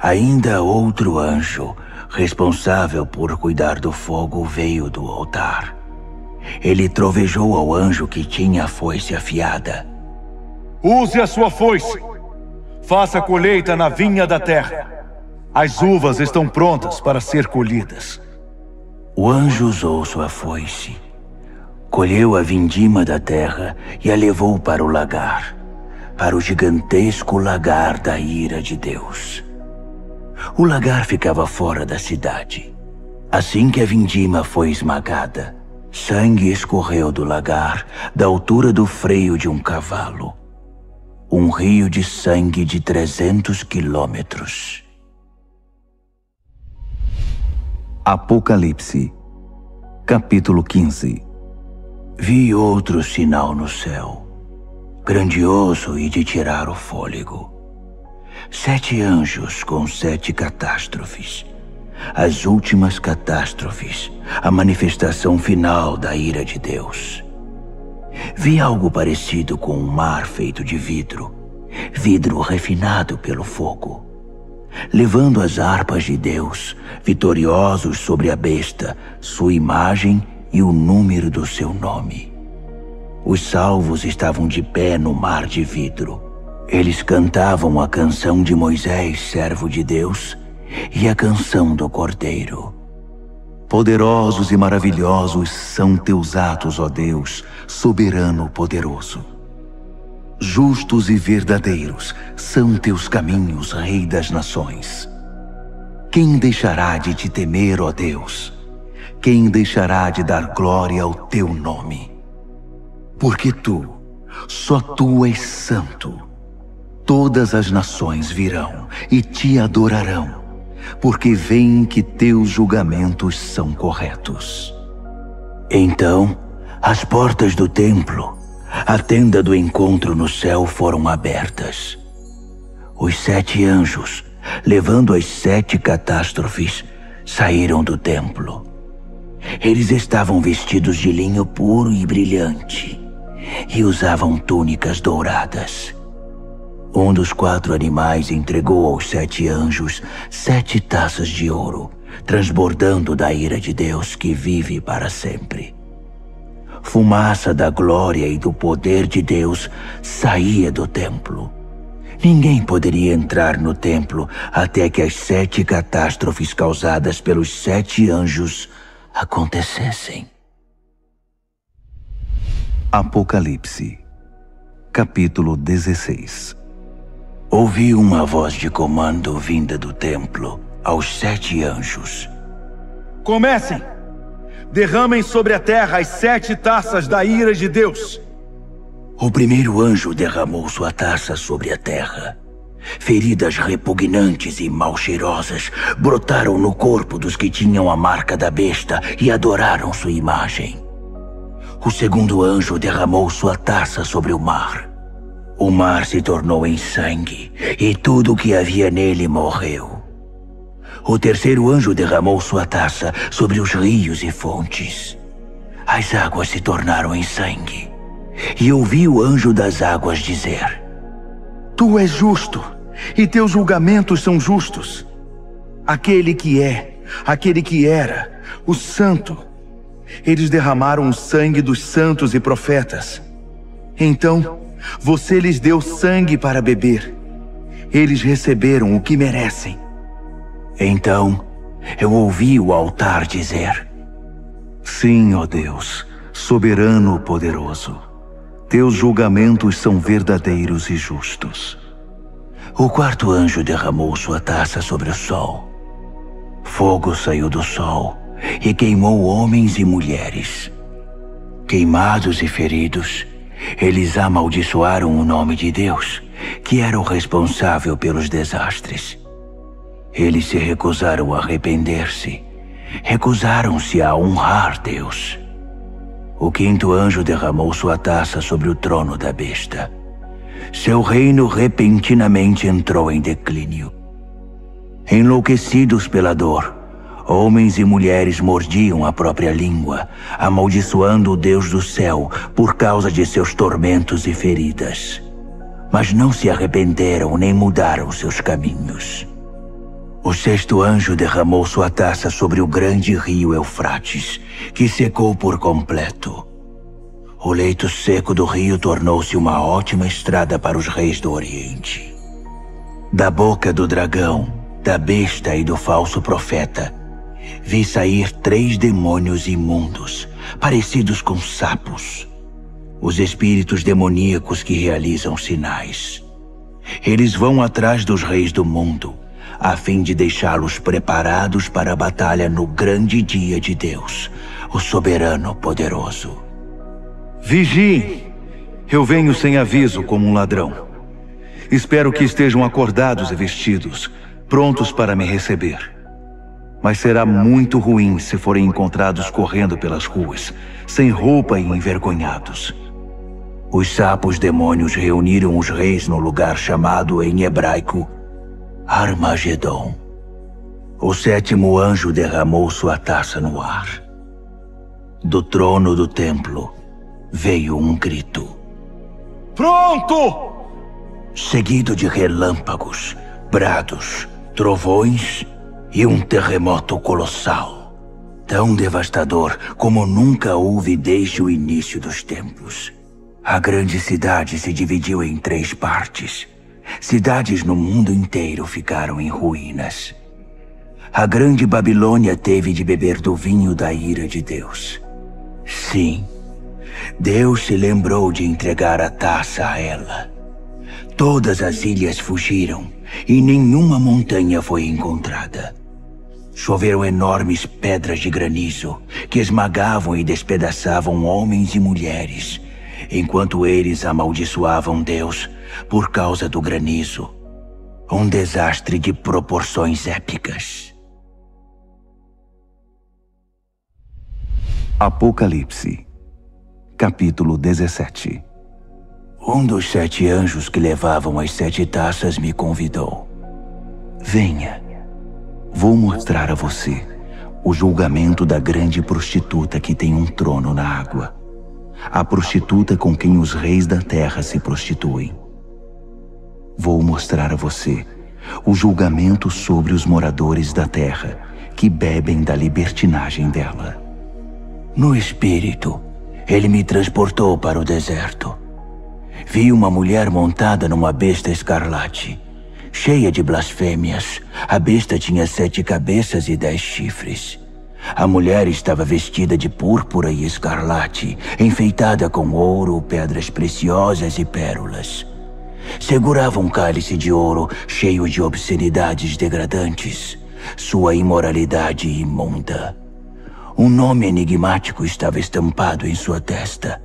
Ainda outro anjo, responsável por cuidar do fogo, veio do altar. Ele trovejou ao anjo que tinha a foice afiada: Use a sua foice. Faça a colheita na vinha da terra. As uvas estão prontas para ser colhidas. O anjo usou sua foice, colheu a vindima da terra e a levou para o lagar, para o gigantesco lagar da ira de Deus. O lagar ficava fora da cidade. Assim que a vindima foi esmagada, sangue escorreu do lagar, da altura do freio de um cavalo. Um rio de sangue de 300 quilômetros. Apocalipse, capítulo 15. Vi outro sinal no céu, grandioso e de tirar o fôlego. 7 anjos com 7 catástrofes, as últimas catástrofes, a manifestação final da ira de Deus. Vi algo parecido com um mar feito de vidro refinado pelo fogo, levando as harpas de Deus, vitoriosos sobre a besta, sua imagem e o número do seu nome. Os salvos estavam de pé no mar de vidro. Eles cantavam a canção de Moisés, servo de Deus, e a canção do Cordeiro. Poderosos e maravilhosos são teus atos, ó Deus, soberano poderoso. Justos e verdadeiros são teus caminhos, Rei das nações. Quem deixará de te temer, ó Deus? Quem deixará de dar glória ao teu nome? Porque tu, só tu és santo. Todas as nações virão e te adorarão, porque veem que teus julgamentos são corretos. Então, as portas do templo, a tenda do encontro no céu, foram abertas. Os 7 anjos, levando as 7 catástrofes, saíram do templo. Eles estavam vestidos de linho puro e brilhante, e usavam túnicas douradas. Um dos 4 animais entregou aos 7 anjos 7 taças de ouro, transbordando da ira de Deus que vive para sempre. Fumaça da glória e do poder de Deus saía do templo. Ninguém poderia entrar no templo até que as 7 catástrofes causadas pelos 7 anjos acontecessem. Apocalipse, capítulo 16. Ouvi uma voz de comando vinda do templo aos 7 anjos. Comecem! Derramem sobre a terra as 7 taças da ira de Deus. O primeiro anjo derramou sua taça sobre a terra. Feridas repugnantes e mal cheirosas brotaram no corpo dos que tinham a marca da besta e adoraram sua imagem. O segundo anjo derramou sua taça sobre o mar. O mar se tornou em sangue e tudo o que havia nele morreu. O terceiro anjo derramou sua taça sobre os rios e fontes. As águas se tornaram em sangue. E ouvi o anjo das águas dizer: Tu és justo, e teus julgamentos são justos. Aquele que é, aquele que era, o santo. Eles derramaram o sangue dos santos e profetas. Então, você lhes deu sangue para beber. Eles receberam o que merecem. Então, eu ouvi o altar dizer: Sim, ó Deus, soberano poderoso. Teus julgamentos são verdadeiros e justos. O quarto anjo derramou sua taça sobre o sol. Fogo saiu do sol e queimou homens e mulheres. Queimados e feridos, eles amaldiçoaram o nome de Deus, que era o responsável pelos desastres. Eles se recusaram a arrepender-se, recusaram-se a honrar Deus. O quinto anjo derramou sua taça sobre o trono da besta. Seu reino repentinamente entrou em declínio. Enlouquecidos pela dor, homens e mulheres mordiam a própria língua, amaldiçoando o Deus do céu por causa de seus tormentos e feridas. Mas não se arrependeram nem mudaram seus caminhos. O sexto anjo derramou sua taça sobre o grande rio Eufrates, que secou por completo. O leito seco do rio tornou-se uma ótima estrada para os reis do Oriente. Da boca do dragão, da besta e do falso profeta, vi sair 3 demônios imundos, parecidos com sapos. Os espíritos demoníacos que realizam sinais. Eles vão atrás dos reis do mundo, a fim de deixá-los preparados para a batalha no grande dia de Deus, o soberano poderoso. Vigiem! Eu venho sem aviso como um ladrão. Espero que estejam acordados e vestidos, prontos para me receber. Mas será muito ruim se forem encontrados correndo pelas ruas, sem roupa e envergonhados. Os sapos demônios reuniram os reis no lugar chamado em hebraico Armagedon. O sétimo anjo derramou sua taça no ar. Do trono do templo veio um grito. Pronto! Seguido de relâmpagos, brados, trovões e um terremoto colossal. Tão devastador como nunca houve desde o início dos tempos. A grande cidade se dividiu em 3 partes. Cidades no mundo inteiro ficaram em ruínas. A grande Babilônia teve de beber do vinho da ira de Deus. Sim, Deus se lembrou de entregar a taça a ela. Todas as ilhas fugiram e nenhuma montanha foi encontrada. Choveram enormes pedras de granizo que esmagavam e despedaçavam homens e mulheres, enquanto eles amaldiçoavam Deus por causa do granizo. Um desastre de proporções épicas. Apocalipse, capítulo 17. Um dos 7 anjos que levavam as 7 taças me convidou. Venha, vou mostrar a você o julgamento da grande prostituta que tem um trono na água. A prostituta com quem os reis da terra se prostituem. Vou mostrar a você o julgamento sobre os moradores da terra que bebem da libertinagem dela. No espírito, ele me transportou para o deserto. Vi uma mulher montada numa besta escarlate, cheia de blasfêmias. A besta tinha 7 cabeças e 10 chifres. A mulher estava vestida de púrpura e escarlate, enfeitada com ouro, pedras preciosas e pérolas. Segurava um cálice de ouro cheio de obscenidades degradantes, sua imoralidade imunda. Um nome enigmático estava estampado em sua testa: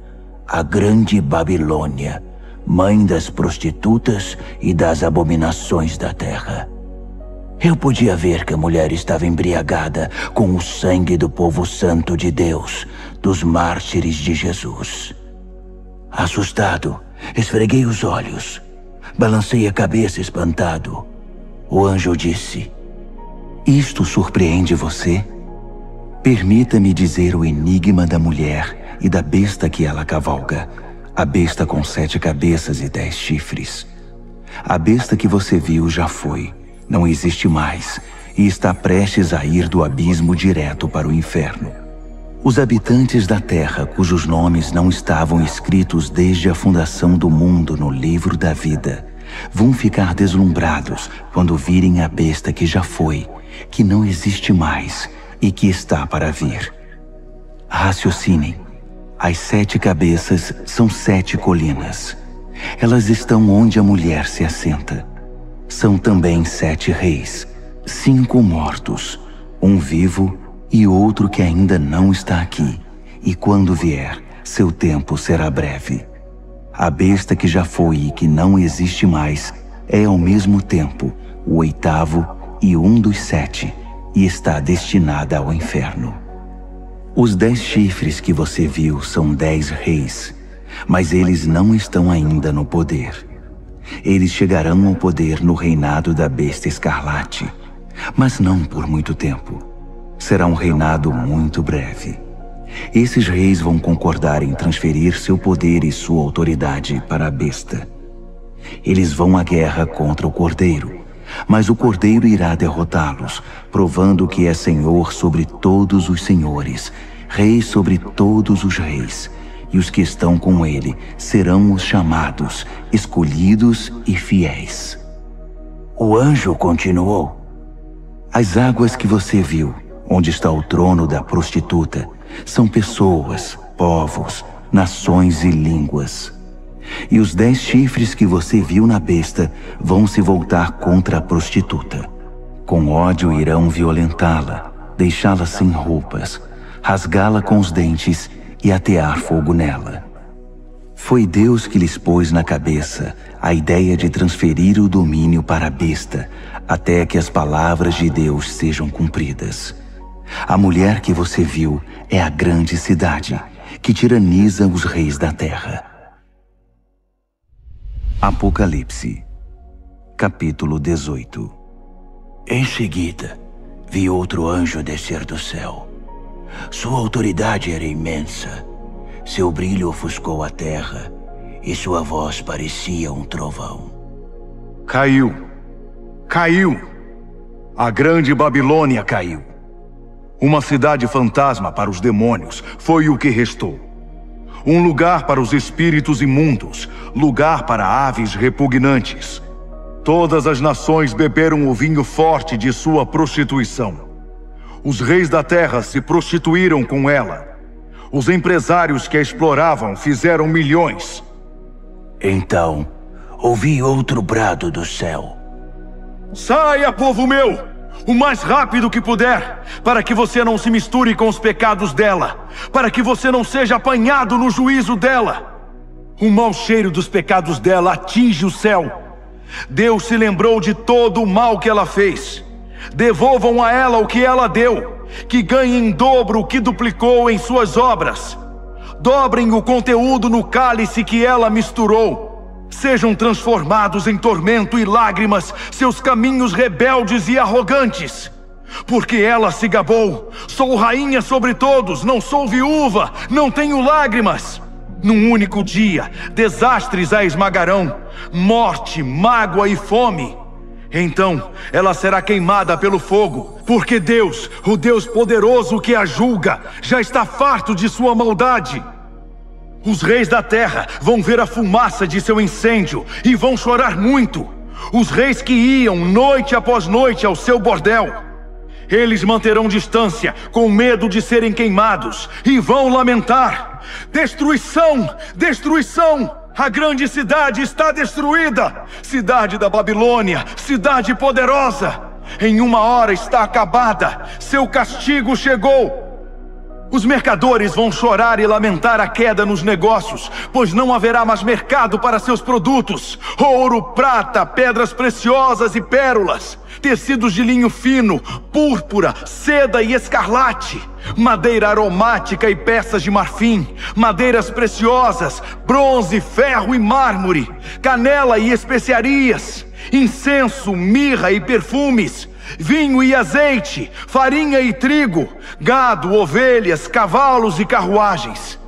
a Grande Babilônia, mãe das prostitutas e das abominações da terra. Eu podia ver que a mulher estava embriagada com o sangue do povo santo de Deus, dos mártires de Jesus. Assustado, esfreguei os olhos, balancei a cabeça espantado. O anjo disse: Isto surpreende você? Permita-me dizer o enigma da mulher e da besta que ela cavalga, a besta com 7 cabeças e 10 chifres. A besta que você viu já foi, não existe mais, e está prestes a ir do abismo direto para o inferno. Os habitantes da terra, cujos nomes não estavam escritos desde a fundação do mundo no livro da vida, vão ficar deslumbrados quando virem a besta que já foi, que não existe mais e que está para vir. Raciocinem. As 7 cabeças são 7 colinas. Elas estão onde a mulher se assenta. São também 7 reis, 5 mortos, um vivo e outro que ainda não está aqui, e quando vier, seu tempo será breve. A besta que já foi e que não existe mais é ao mesmo tempo o 8º e um dos 7, e está destinada ao inferno. Os 10 chifres que você viu são 10 reis, mas eles não estão ainda no poder. Eles chegarão ao poder no reinado da besta escarlate, mas não por muito tempo. Será um reinado muito breve. Esses reis vão concordar em transferir seu poder e sua autoridade para a besta. Eles vão à guerra contra o Cordeiro, mas o Cordeiro irá derrotá-los, provando que é Senhor sobre todos os senhores, Rei sobre todos os reis, e os que estão com ele serão os chamados, escolhidos e fiéis. O anjo continuou: As águas que você viu, onde está o trono da prostituta, são pessoas, povos, nações e línguas. E os 10 chifres que você viu na besta vão se voltar contra a prostituta. Com ódio irão violentá-la, deixá-la sem roupas, rasgá-la com os dentes e atear fogo nela. Foi Deus que lhes pôs na cabeça a ideia de transferir o domínio para a besta, até que as palavras de Deus sejam cumpridas. A mulher que você viu é a grande cidade, que tiraniza os reis da terra. Apocalipse, capítulo 18. Em seguida, vi outro anjo descer do céu. Sua autoridade era imensa. Seu brilho ofuscou a terra e sua voz parecia um trovão. Caiu. Caiu. A grande Babilônia caiu. Uma cidade fantasma para os demônios foi o que restou. Um lugar para os espíritos imundos, lugar para aves repugnantes. Todas as nações beberam o vinho forte de sua prostituição. Os reis da terra se prostituíram com ela. Os empresários que a exploravam fizeram milhões. Então, ouvi outro brado do céu. Saia, povo meu, o mais rápido que puder, para que você não se misture com os pecados dela, para que você não seja apanhado no juízo dela. O mau cheiro dos pecados dela atinge o céu. Deus se lembrou de todo o mal que ela fez. Devolvam a ela o que ela deu, que ganhe em dobro o que duplicou em suas obras. Dobrem o conteúdo no cálice que ela misturou. Sejam transformados em tormento e lágrimas seus caminhos rebeldes e arrogantes. Porque ela se gabou: sou rainha sobre todos, não sou viúva, não tenho lágrimas. Num único dia, desastres a esmagarão, morte, mágoa e fome. Então ela será queimada pelo fogo, porque Deus, o Deus poderoso que a julga, já está farto de sua maldade. Os reis da terra vão ver a fumaça de seu incêndio e vão chorar muito. Os reis que iam noite após noite ao seu bordel. Eles manterão distância, com medo de serem queimados, e vão lamentar: destruição! Destruição! A grande cidade está destruída! Cidade da Babilônia, cidade poderosa! Em uma hora está acabada, seu castigo chegou! Os mercadores vão chorar e lamentar a queda nos negócios, pois não haverá mais mercado para seus produtos. Ouro, prata, pedras preciosas e pérolas, tecidos de linho fino, púrpura, seda e escarlate, madeira aromática e peças de marfim, madeiras preciosas, bronze, ferro e mármore, canela e especiarias, incenso, mirra e perfumes, vinho e azeite, farinha e trigo, gado, ovelhas, cavalos e carruagens.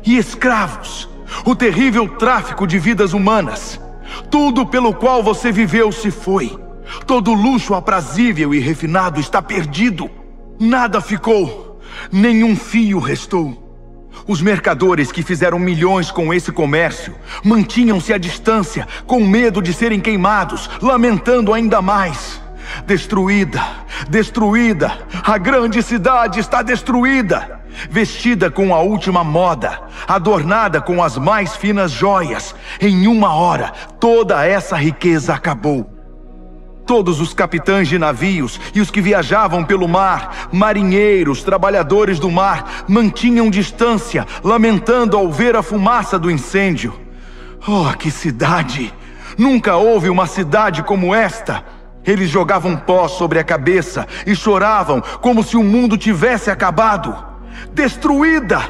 E escravos, o terrível tráfico de vidas humanas. Tudo pelo qual você viveu se foi. Todo luxo aprazível e refinado está perdido. Nada ficou, nenhum fio restou. Os mercadores que fizeram milhões com esse comércio mantinham-se à distância, com medo de serem queimados, lamentando ainda mais. Destruída, destruída, a grande cidade está destruída. Vestida com a última moda, adornada com as mais finas joias, em uma hora toda essa riqueza acabou. Todos os capitães de navios e os que viajavam pelo mar, marinheiros, trabalhadores do mar, mantinham distância, lamentando ao ver a fumaça do incêndio. Oh, que cidade! Nunca houve uma cidade como esta. Eles jogavam pó sobre a cabeça e choravam como se o mundo tivesse acabado. Destruída!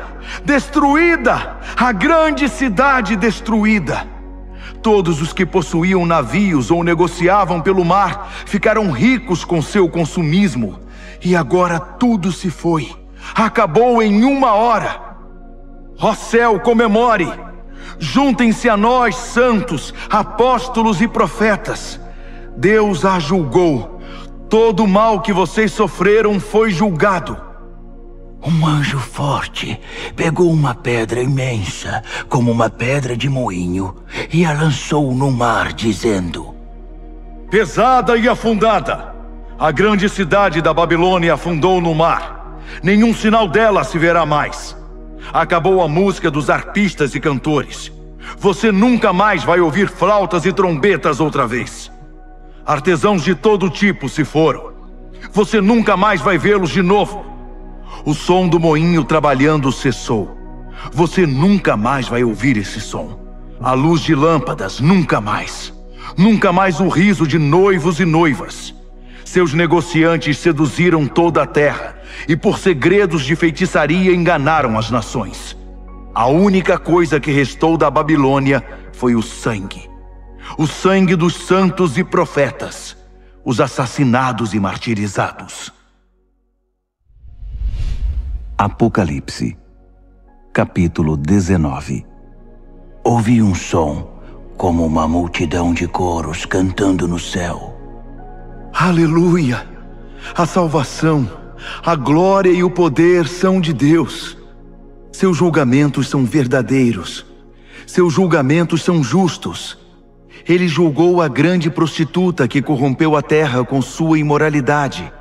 Destruída! A grande cidade destruída! Todos os que possuíam navios ou negociavam pelo mar ficaram ricos com seu consumismo. E agora tudo se foi. Acabou em uma hora. Ó céu, comemore! Juntem-se a nós, santos, apóstolos e profetas. Deus a julgou. Todo o mal que vocês sofreram foi julgado. Um anjo forte pegou uma pedra imensa, como uma pedra de moinho, e a lançou no mar, dizendo: pesada e afundada, a grande cidade da Babilônia afundou no mar. Nenhum sinal dela se verá mais. Acabou a música dos arpistas e cantores. Você nunca mais vai ouvir flautas e trombetas outra vez. Artesãos de todo tipo se foram. Você nunca mais vai vê-los de novo. O som do moinho trabalhando cessou. Você nunca mais vai ouvir esse som. A luz de lâmpadas, nunca mais. Nunca mais o riso de noivos e noivas. Seus negociantes seduziram toda a terra e por segredos de feitiçaria enganaram as nações. A única coisa que restou da Babilônia foi o sangue. O sangue dos santos e profetas. os assassinados e martirizados. Apocalipse, capítulo 19. Ouvi um som, como uma multidão de coros cantando no céu. Aleluia! A salvação, a glória e o poder são de Deus. Seus julgamentos são verdadeiros. Seus julgamentos são justos. Ele julgou a grande prostituta que corrompeu a terra com sua imoralidade.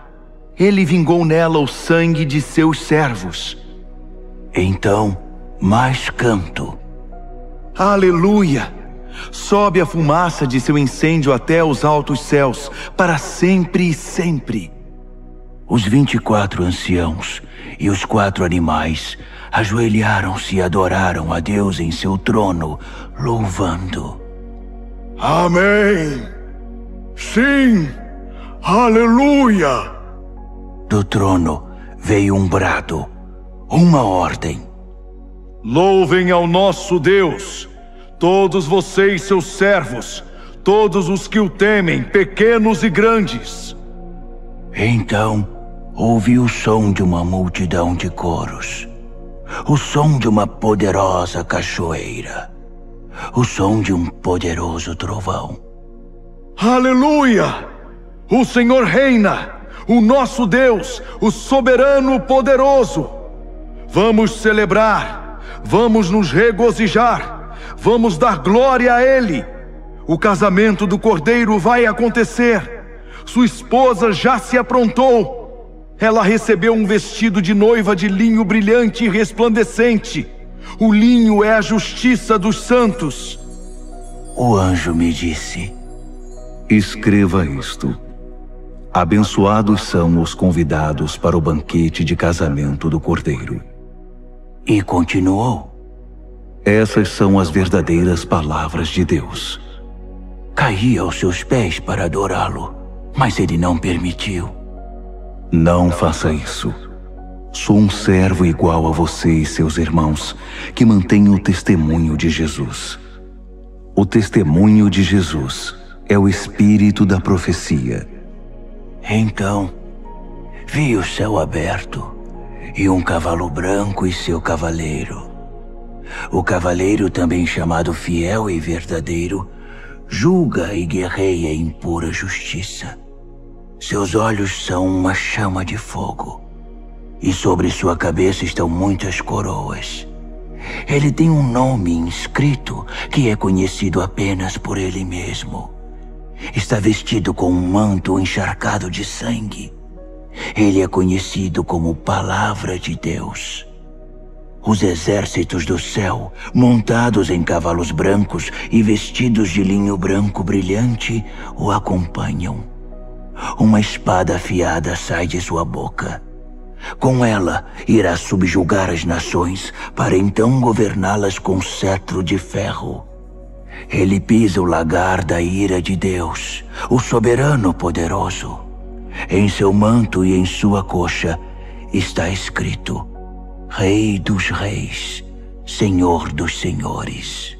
Ele vingou nela o sangue de seus servos. Então, mais canto. Aleluia! Sobe a fumaça de seu incêndio até os altos céus, para sempre e sempre. Os 24 anciãos e os 4 animais ajoelharam-se e adoraram a Deus em seu trono, louvando. Amém! Sim! Aleluia! Do trono veio um brado, uma ordem. Louvem ao nosso Deus, todos vocês, seus servos, todos os que o temem, pequenos e grandes. Então ouvi o som de uma multidão de coros, o som de uma poderosa cachoeira, o som de um poderoso trovão. Aleluia! O Senhor reina! O nosso Deus, o soberano poderoso. Vamos celebrar, vamos nos regozijar, vamos dar glória a Ele. O casamento do Cordeiro vai acontecer. Sua esposa já se aprontou. Ela recebeu um vestido de noiva de linho brilhante e resplandecente. O linho é a justiça dos santos. O anjo me disse: escreva isto. Abençoados são os convidados para o banquete de casamento do Cordeiro. E continuou: essas são as verdadeiras palavras de Deus. Caí aos seus pés para adorá-lo, mas ele não permitiu. Não faça isso. Sou um servo igual a você e seus irmãos, que mantém o testemunho de Jesus. O testemunho de Jesus é o espírito da profecia. Então, vi o céu aberto e um cavalo branco e seu cavaleiro. O cavaleiro, também chamado Fiel e Verdadeiro, julga e guerreia em pura justiça. Seus olhos são uma chama de fogo, e sobre sua cabeça estão muitas coroas. Ele tem um nome inscrito que é conhecido apenas por ele mesmo. Está vestido com um manto encharcado de sangue. Ele é conhecido como Palavra de Deus. Os exércitos do céu, montados em cavalos brancos e vestidos de linho branco brilhante, o acompanham. Uma espada afiada sai de sua boca. Com ela, irá subjugar as nações, para então governá-las com cetro de ferro. Ele pisa o lagar da ira de Deus, o soberano poderoso. Em seu manto e em sua coxa está escrito: Rei dos reis, Senhor dos senhores.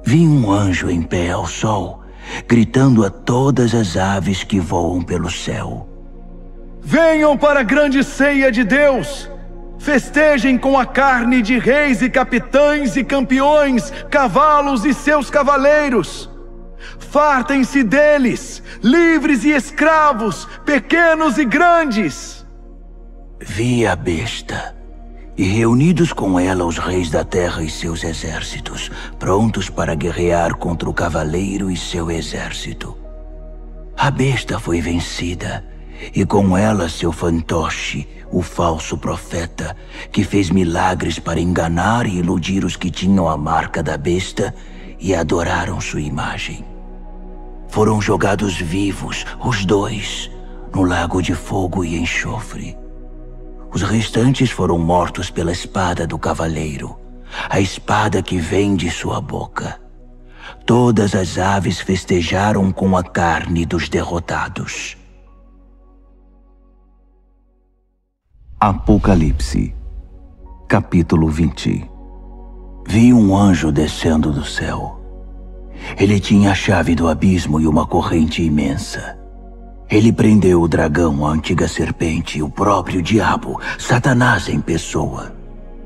Vi um anjo em pé ao sol, gritando a todas as aves que voam pelo céu: venham para a grande ceia de Deus! Festejem com a carne de reis e capitães e campeões, cavalos e seus cavaleiros. Fartem-se deles, livres e escravos, pequenos e grandes. Vi a besta, e reunidos com ela os reis da terra e seus exércitos, prontos para guerrear contra o cavaleiro e seu exército. A besta foi vencida, e com ela seu fantoche, o falso profeta, que fez milagres para enganar e iludir os que tinham a marca da besta e adoraram sua imagem. Foram jogados vivos, os dois, no lago de fogo e enxofre. Os restantes foram mortos pela espada do cavaleiro, a espada que vem de sua boca. Todas as aves festejaram com a carne dos derrotados. Apocalipse, capítulo 20. Vi um anjo descendo do céu. Ele tinha a chave do abismo e uma corrente imensa. Ele prendeu o dragão, a antiga serpente, o próprio diabo, Satanás em pessoa.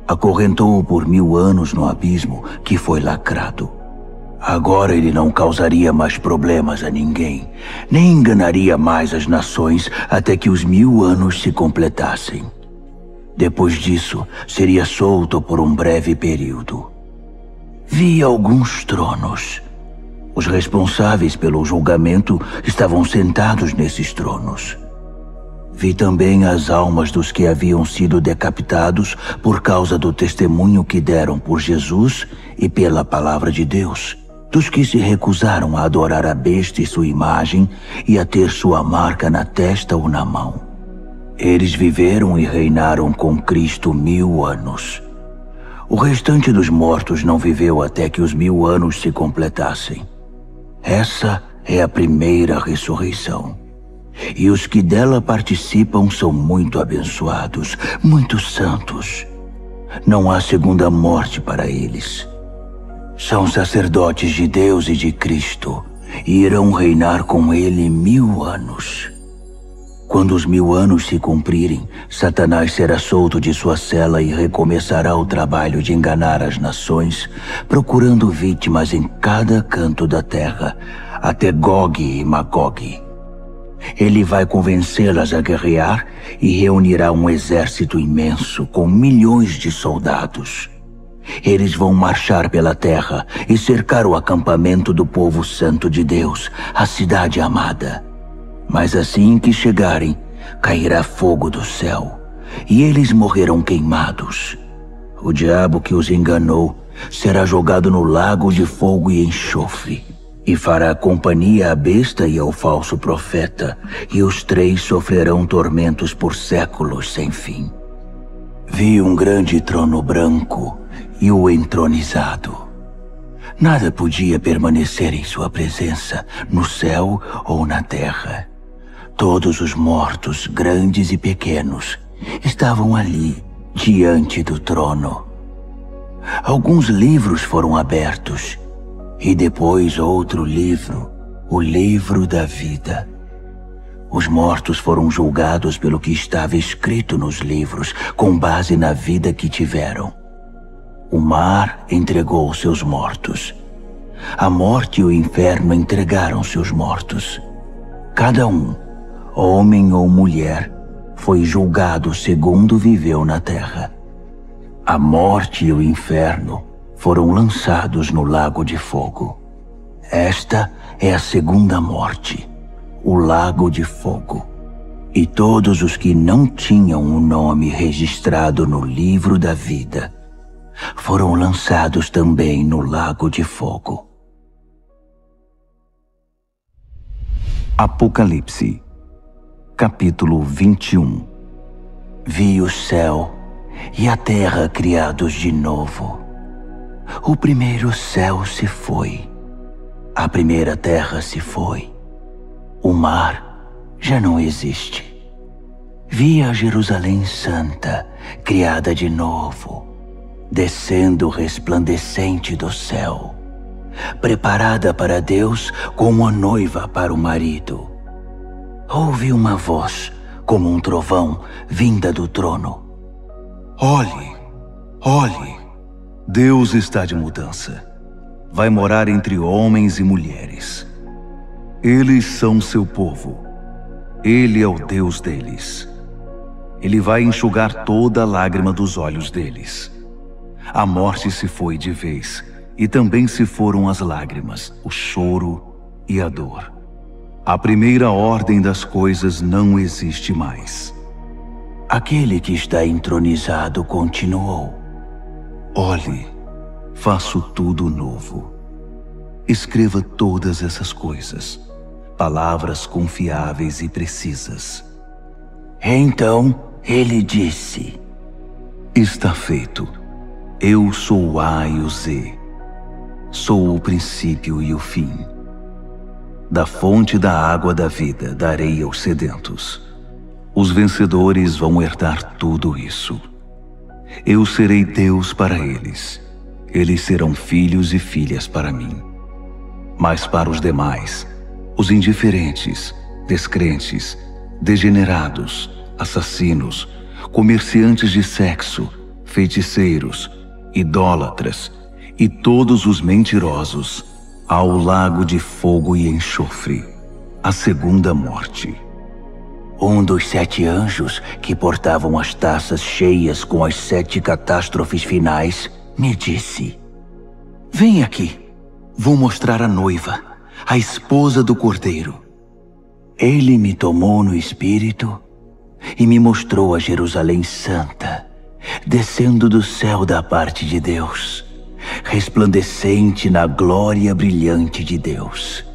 Acorrentou-o por 1000 anos no abismo que foi lacrado. Agora ele não causaria mais problemas a ninguém, nem enganaria mais as nações até que os 1000 anos se completassem. Depois disso, seria solto por um breve período. Vi alguns tronos. Os responsáveis pelo julgamento estavam sentados nesses tronos. Vi também as almas dos que haviam sido decapitados por causa do testemunho que deram por Jesus e pela palavra de Deus, dos que se recusaram a adorar a besta e sua imagem e a ter sua marca na testa ou na mão. Eles viveram e reinaram com Cristo 1000 anos. O restante dos mortos não viveu até que os 1000 anos se completassem. Essa é a primeira ressurreição. E os que dela participam são muito abençoados, muito santos. Não há segunda morte para eles. São sacerdotes de Deus e de Cristo, e irão reinar com ele 1000 anos. Quando os 1000 anos se cumprirem, Satanás será solto de sua cela e recomeçará o trabalho de enganar as nações, procurando vítimas em cada canto da terra, até Gog e Magog. Ele vai convencê-las a guerrear e reunirá um exército imenso com milhões de soldados. Eles vão marchar pela terra e cercar o acampamento do povo santo de Deus, a cidade amada. Mas assim que chegarem, cairá fogo do céu, e eles morrerão queimados. O diabo que os enganou será jogado no lago de fogo e enxofre, e fará companhia à besta e ao falso profeta, e os 3 sofrerão tormentos por séculos sem fim. Vi um grande trono branco e o entronizado. Nada podia permanecer em sua presença, no céu ou na terra. Todos os mortos, grandes e pequenos, estavam ali, diante do trono. Alguns livros foram abertos, e depois outro livro, o livro da vida. Os mortos foram julgados pelo que estava escrito nos livros, com base na vida que tiveram. O mar entregou seus mortos. A morte e o inferno entregaram seus mortos. Cada um, homem ou mulher, foi julgado segundo viveu na terra. A morte e o inferno foram lançados no lago de fogo. Esta é a segunda morte, o lago de fogo. E todos os que não tinham o nome registrado no livro da vida foram lançados também no lago de fogo. Apocalipse, capítulo 21. Vi o céu e a terra criados de novo. O primeiro céu se foi, a primeira terra se foi, o mar já não existe. Vi a Jerusalém Santa, criada de novo, descendo resplandecente do céu, preparada para Deus como a noiva para o marido. Ouvi uma voz, como um trovão, vinda do trono. Olhe, olhe, Deus está de mudança. Vai morar entre homens e mulheres. Eles são seu povo. Ele é o Deus deles. Ele vai enxugar toda a lágrima dos olhos deles. A morte se foi de vez, e também se foram as lágrimas, o choro e a dor. A primeira ordem das coisas não existe mais. Aquele que está entronizado continuou. Olhe, faço tudo novo. Escreva todas essas coisas, palavras confiáveis e precisas. Então ele disse: Está feito. Eu sou o A e o Z. Sou o princípio e o fim. Da fonte da água da vida darei aos sedentos. Os vencedores vão herdar tudo isso. Eu serei Deus para eles. Eles serão filhos e filhas para mim. Mas para os demais, os indiferentes, descrentes, degenerados, assassinos, comerciantes de sexo, feiticeiros, idólatras e todos os mentirosos ao lago de fogo e enxofre, a segunda morte. Um dos 7 anjos que portavam as taças cheias com as 7 catástrofes finais me disse: Vem aqui, vou mostrar a noiva, a esposa do Cordeiro. Ele me tomou no espírito e me mostrou a Jerusalém Santa, descendo do céu da parte de Deus, resplandecente na glória brilhante de Deus.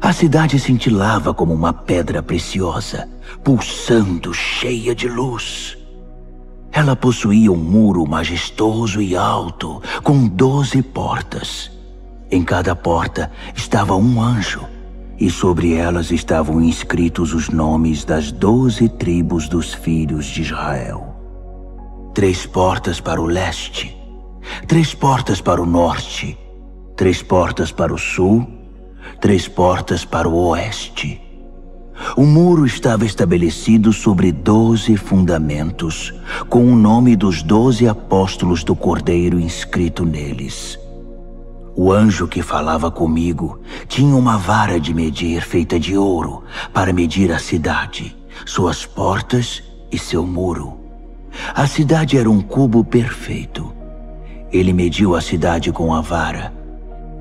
A cidade cintilava como uma pedra preciosa, pulsando, cheia de luz. Ela possuía um muro majestoso e alto, com 12 portas. Em cada porta estava um anjo, e sobre elas estavam inscritos os nomes das 12 tribos dos filhos de Israel. 3 portas para o leste, 3 portas para o norte, 3 portas para o sul, 3 portas para o oeste. O muro estava estabelecido sobre 12 fundamentos, com o nome dos 12 apóstolos do Cordeiro inscrito neles. O anjo que falava comigo tinha uma vara de medir feita de ouro para medir a cidade, suas portas e seu muro. A cidade era um cubo perfeito. Ele mediu a cidade com a vara,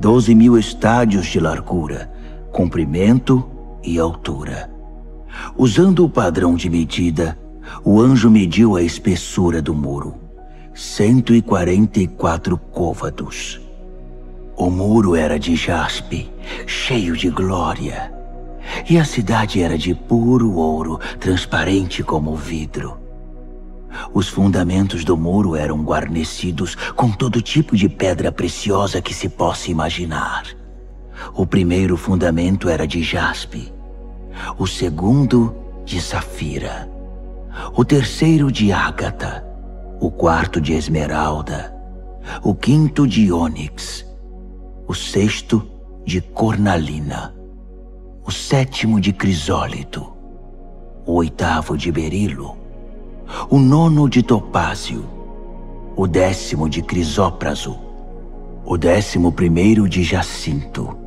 12.000 estádios de largura, comprimento e altura. Usando o padrão de medida, o anjo mediu a espessura do muro, 144 côvados. O muro era de jaspe, cheio de glória, e a cidade era de puro ouro, transparente como vidro. Os fundamentos do muro eram guarnecidos com todo tipo de pedra preciosa que se possa imaginar. O primeiro fundamento era de jaspe, o segundo de safira, o terceiro de ágata, o quarto de esmeralda, o quinto de ônix, o sexto de cornalina, o sétimo de crisólito, o oitavo de berilo, o nono de topázio, o 10º de crisópraso, o 11º de jacinto,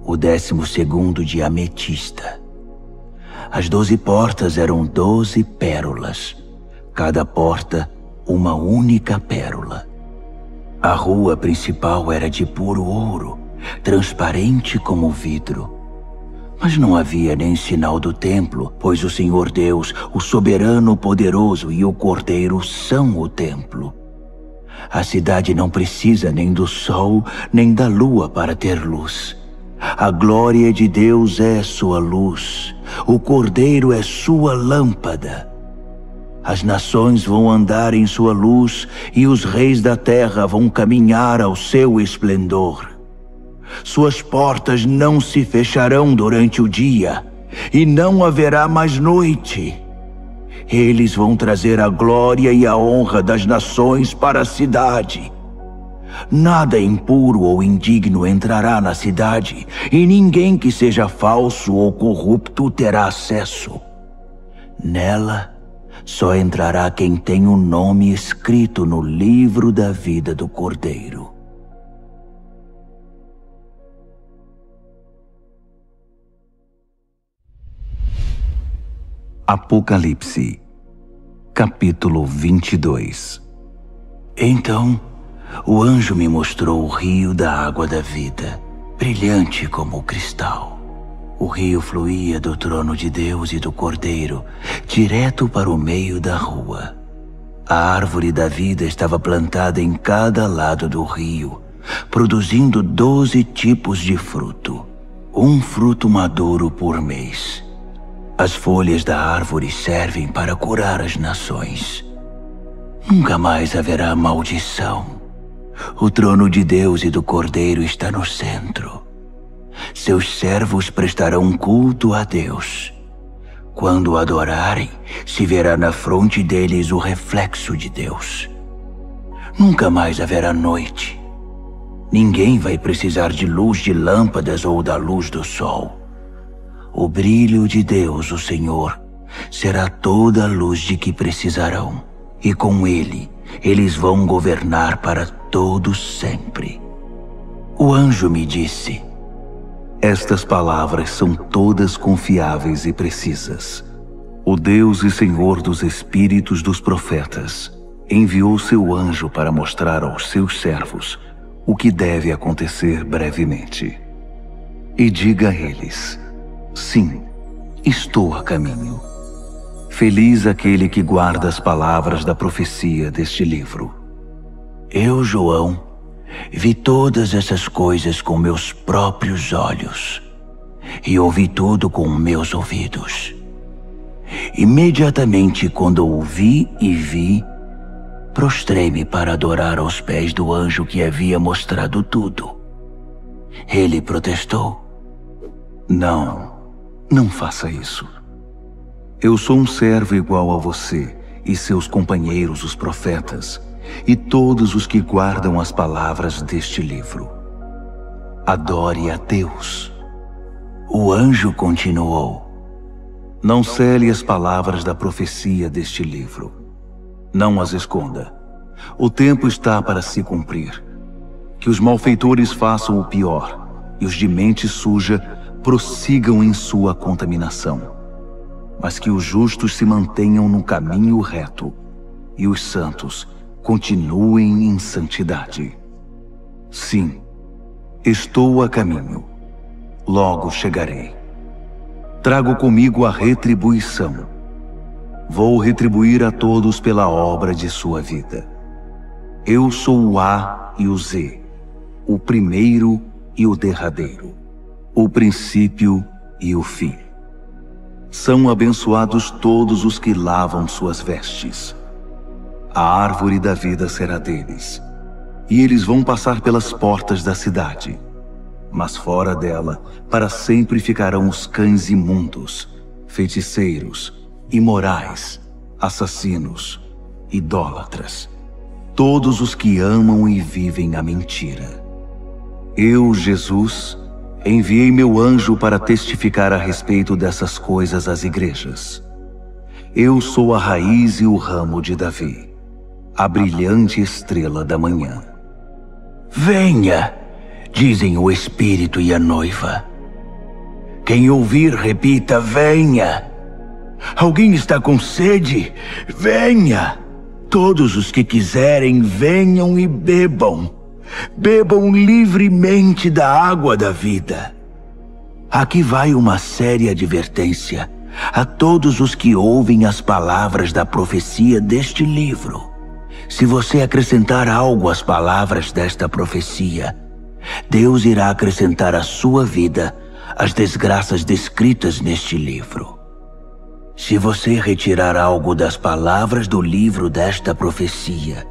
o 12º de ametista. As 12 portas eram 12 pérolas, cada porta uma única pérola. A rua principal era de puro ouro, transparente como vidro. Mas não havia nem sinal do templo, pois o Senhor Deus, o soberano poderoso e o Cordeiro são o templo. A cidade não precisa nem do sol, nem da lua para ter luz. A glória de Deus é sua luz, o Cordeiro é sua lâmpada. As nações vão andar em sua luz e os reis da terra vão caminhar ao seu esplendor. Suas portas não se fecharão durante o dia e não haverá mais noite. Eles vão trazer a glória e a honra das nações para a cidade. Nada impuro ou indigno entrará na cidade, e ninguém que seja falso ou corrupto terá acesso. Nela, só entrará quem tem o nome escrito no livro da vida do Cordeiro. Apocalipse, capítulo 22. Então, o anjo me mostrou o rio da água da vida, brilhante como o cristal. O rio fluía do trono de Deus e do Cordeiro, direto para o meio da rua. A árvore da vida estava plantada em cada lado do rio, produzindo 12 tipos de fruto, um fruto maduro por mês. As folhas da árvore servem para curar as nações. Nunca mais haverá maldição. O trono de Deus e do Cordeiro está no centro. Seus servos prestarão culto a Deus. Quando o adorarem, se verá na fronte deles o reflexo de Deus. Nunca mais haverá noite. Ninguém vai precisar de luz de lâmpadas ou da luz do sol. o brilho de Deus, o Senhor, será toda a luz de que precisarão, e com ele eles vão governar para todos sempre. O anjo me disse: estas palavras são todas confiáveis e precisas. O Deus e Senhor dos espíritos dos profetas enviou seu anjo para mostrar aos seus servos o que deve acontecer brevemente. E diga a eles: sim, estou a caminho. Feliz aquele que guarda as palavras da profecia deste livro. Eu, João, vi todas essas coisas com meus próprios olhos e ouvi tudo com meus ouvidos. Imediatamente, quando ouvi e vi, prostrei-me para adorar aos pés do anjo que havia mostrado tudo. Ele protestou: Não faça isso. Eu sou um servo igual a você e seus companheiros, os profetas, e todos os que guardam as palavras deste livro. Adore a Deus. O anjo continuou: não cele as palavras da profecia deste livro. Não as esconda. O tempo está para se cumprir. Que os malfeitores façam o pior e os de mente suja prossigam em sua contaminação. Mas que os justos se mantenham no caminho reto e os santos continuem em santidade. Sim, estou a caminho. Logo chegarei. Trago comigo a retribuição. Vou retribuir a todos pela obra de sua vida. Eu sou o A e o Z, o primeiro e o derradeiro, o princípio e o fim. São abençoados todos os que lavam suas vestes. A árvore da vida será deles, e eles vão passar pelas portas da cidade. Mas fora dela, para sempre ficarão os cães imundos, feiticeiros, imorais, assassinos, idólatras, todos os que amam e vivem a mentira. Eu, Jesus, enviei meu anjo para testificar a respeito dessas coisas às igrejas. Eu sou a raiz e o ramo de Davi, a brilhante estrela da manhã. Venha, dizem o Espírito e a noiva. Quem ouvir, repita: venha. Alguém está com sede? Venha. Todos os que quiserem, venham e bebam. Bebam livremente da água da vida. Aqui vai uma séria advertência a todos os que ouvem as palavras da profecia deste livro. Se você acrescentar algo às palavras desta profecia, Deus irá acrescentar à sua vida as desgraças descritas neste livro. Se você retirar algo das palavras do livro desta profecia,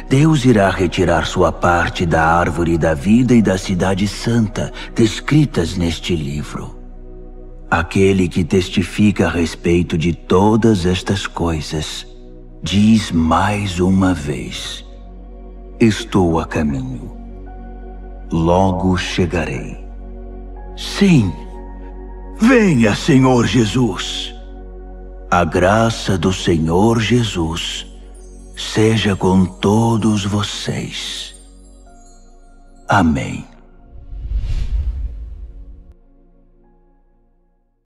Deus irá retirar sua parte da árvore da vida e da cidade santa descritas neste livro. Aquele que testifica a respeito de todas estas coisas diz mais uma vez: estou a caminho. Logo chegarei. Sim, venha, Senhor Jesus. A graça do Senhor Jesus seja com todos vocês. Amém.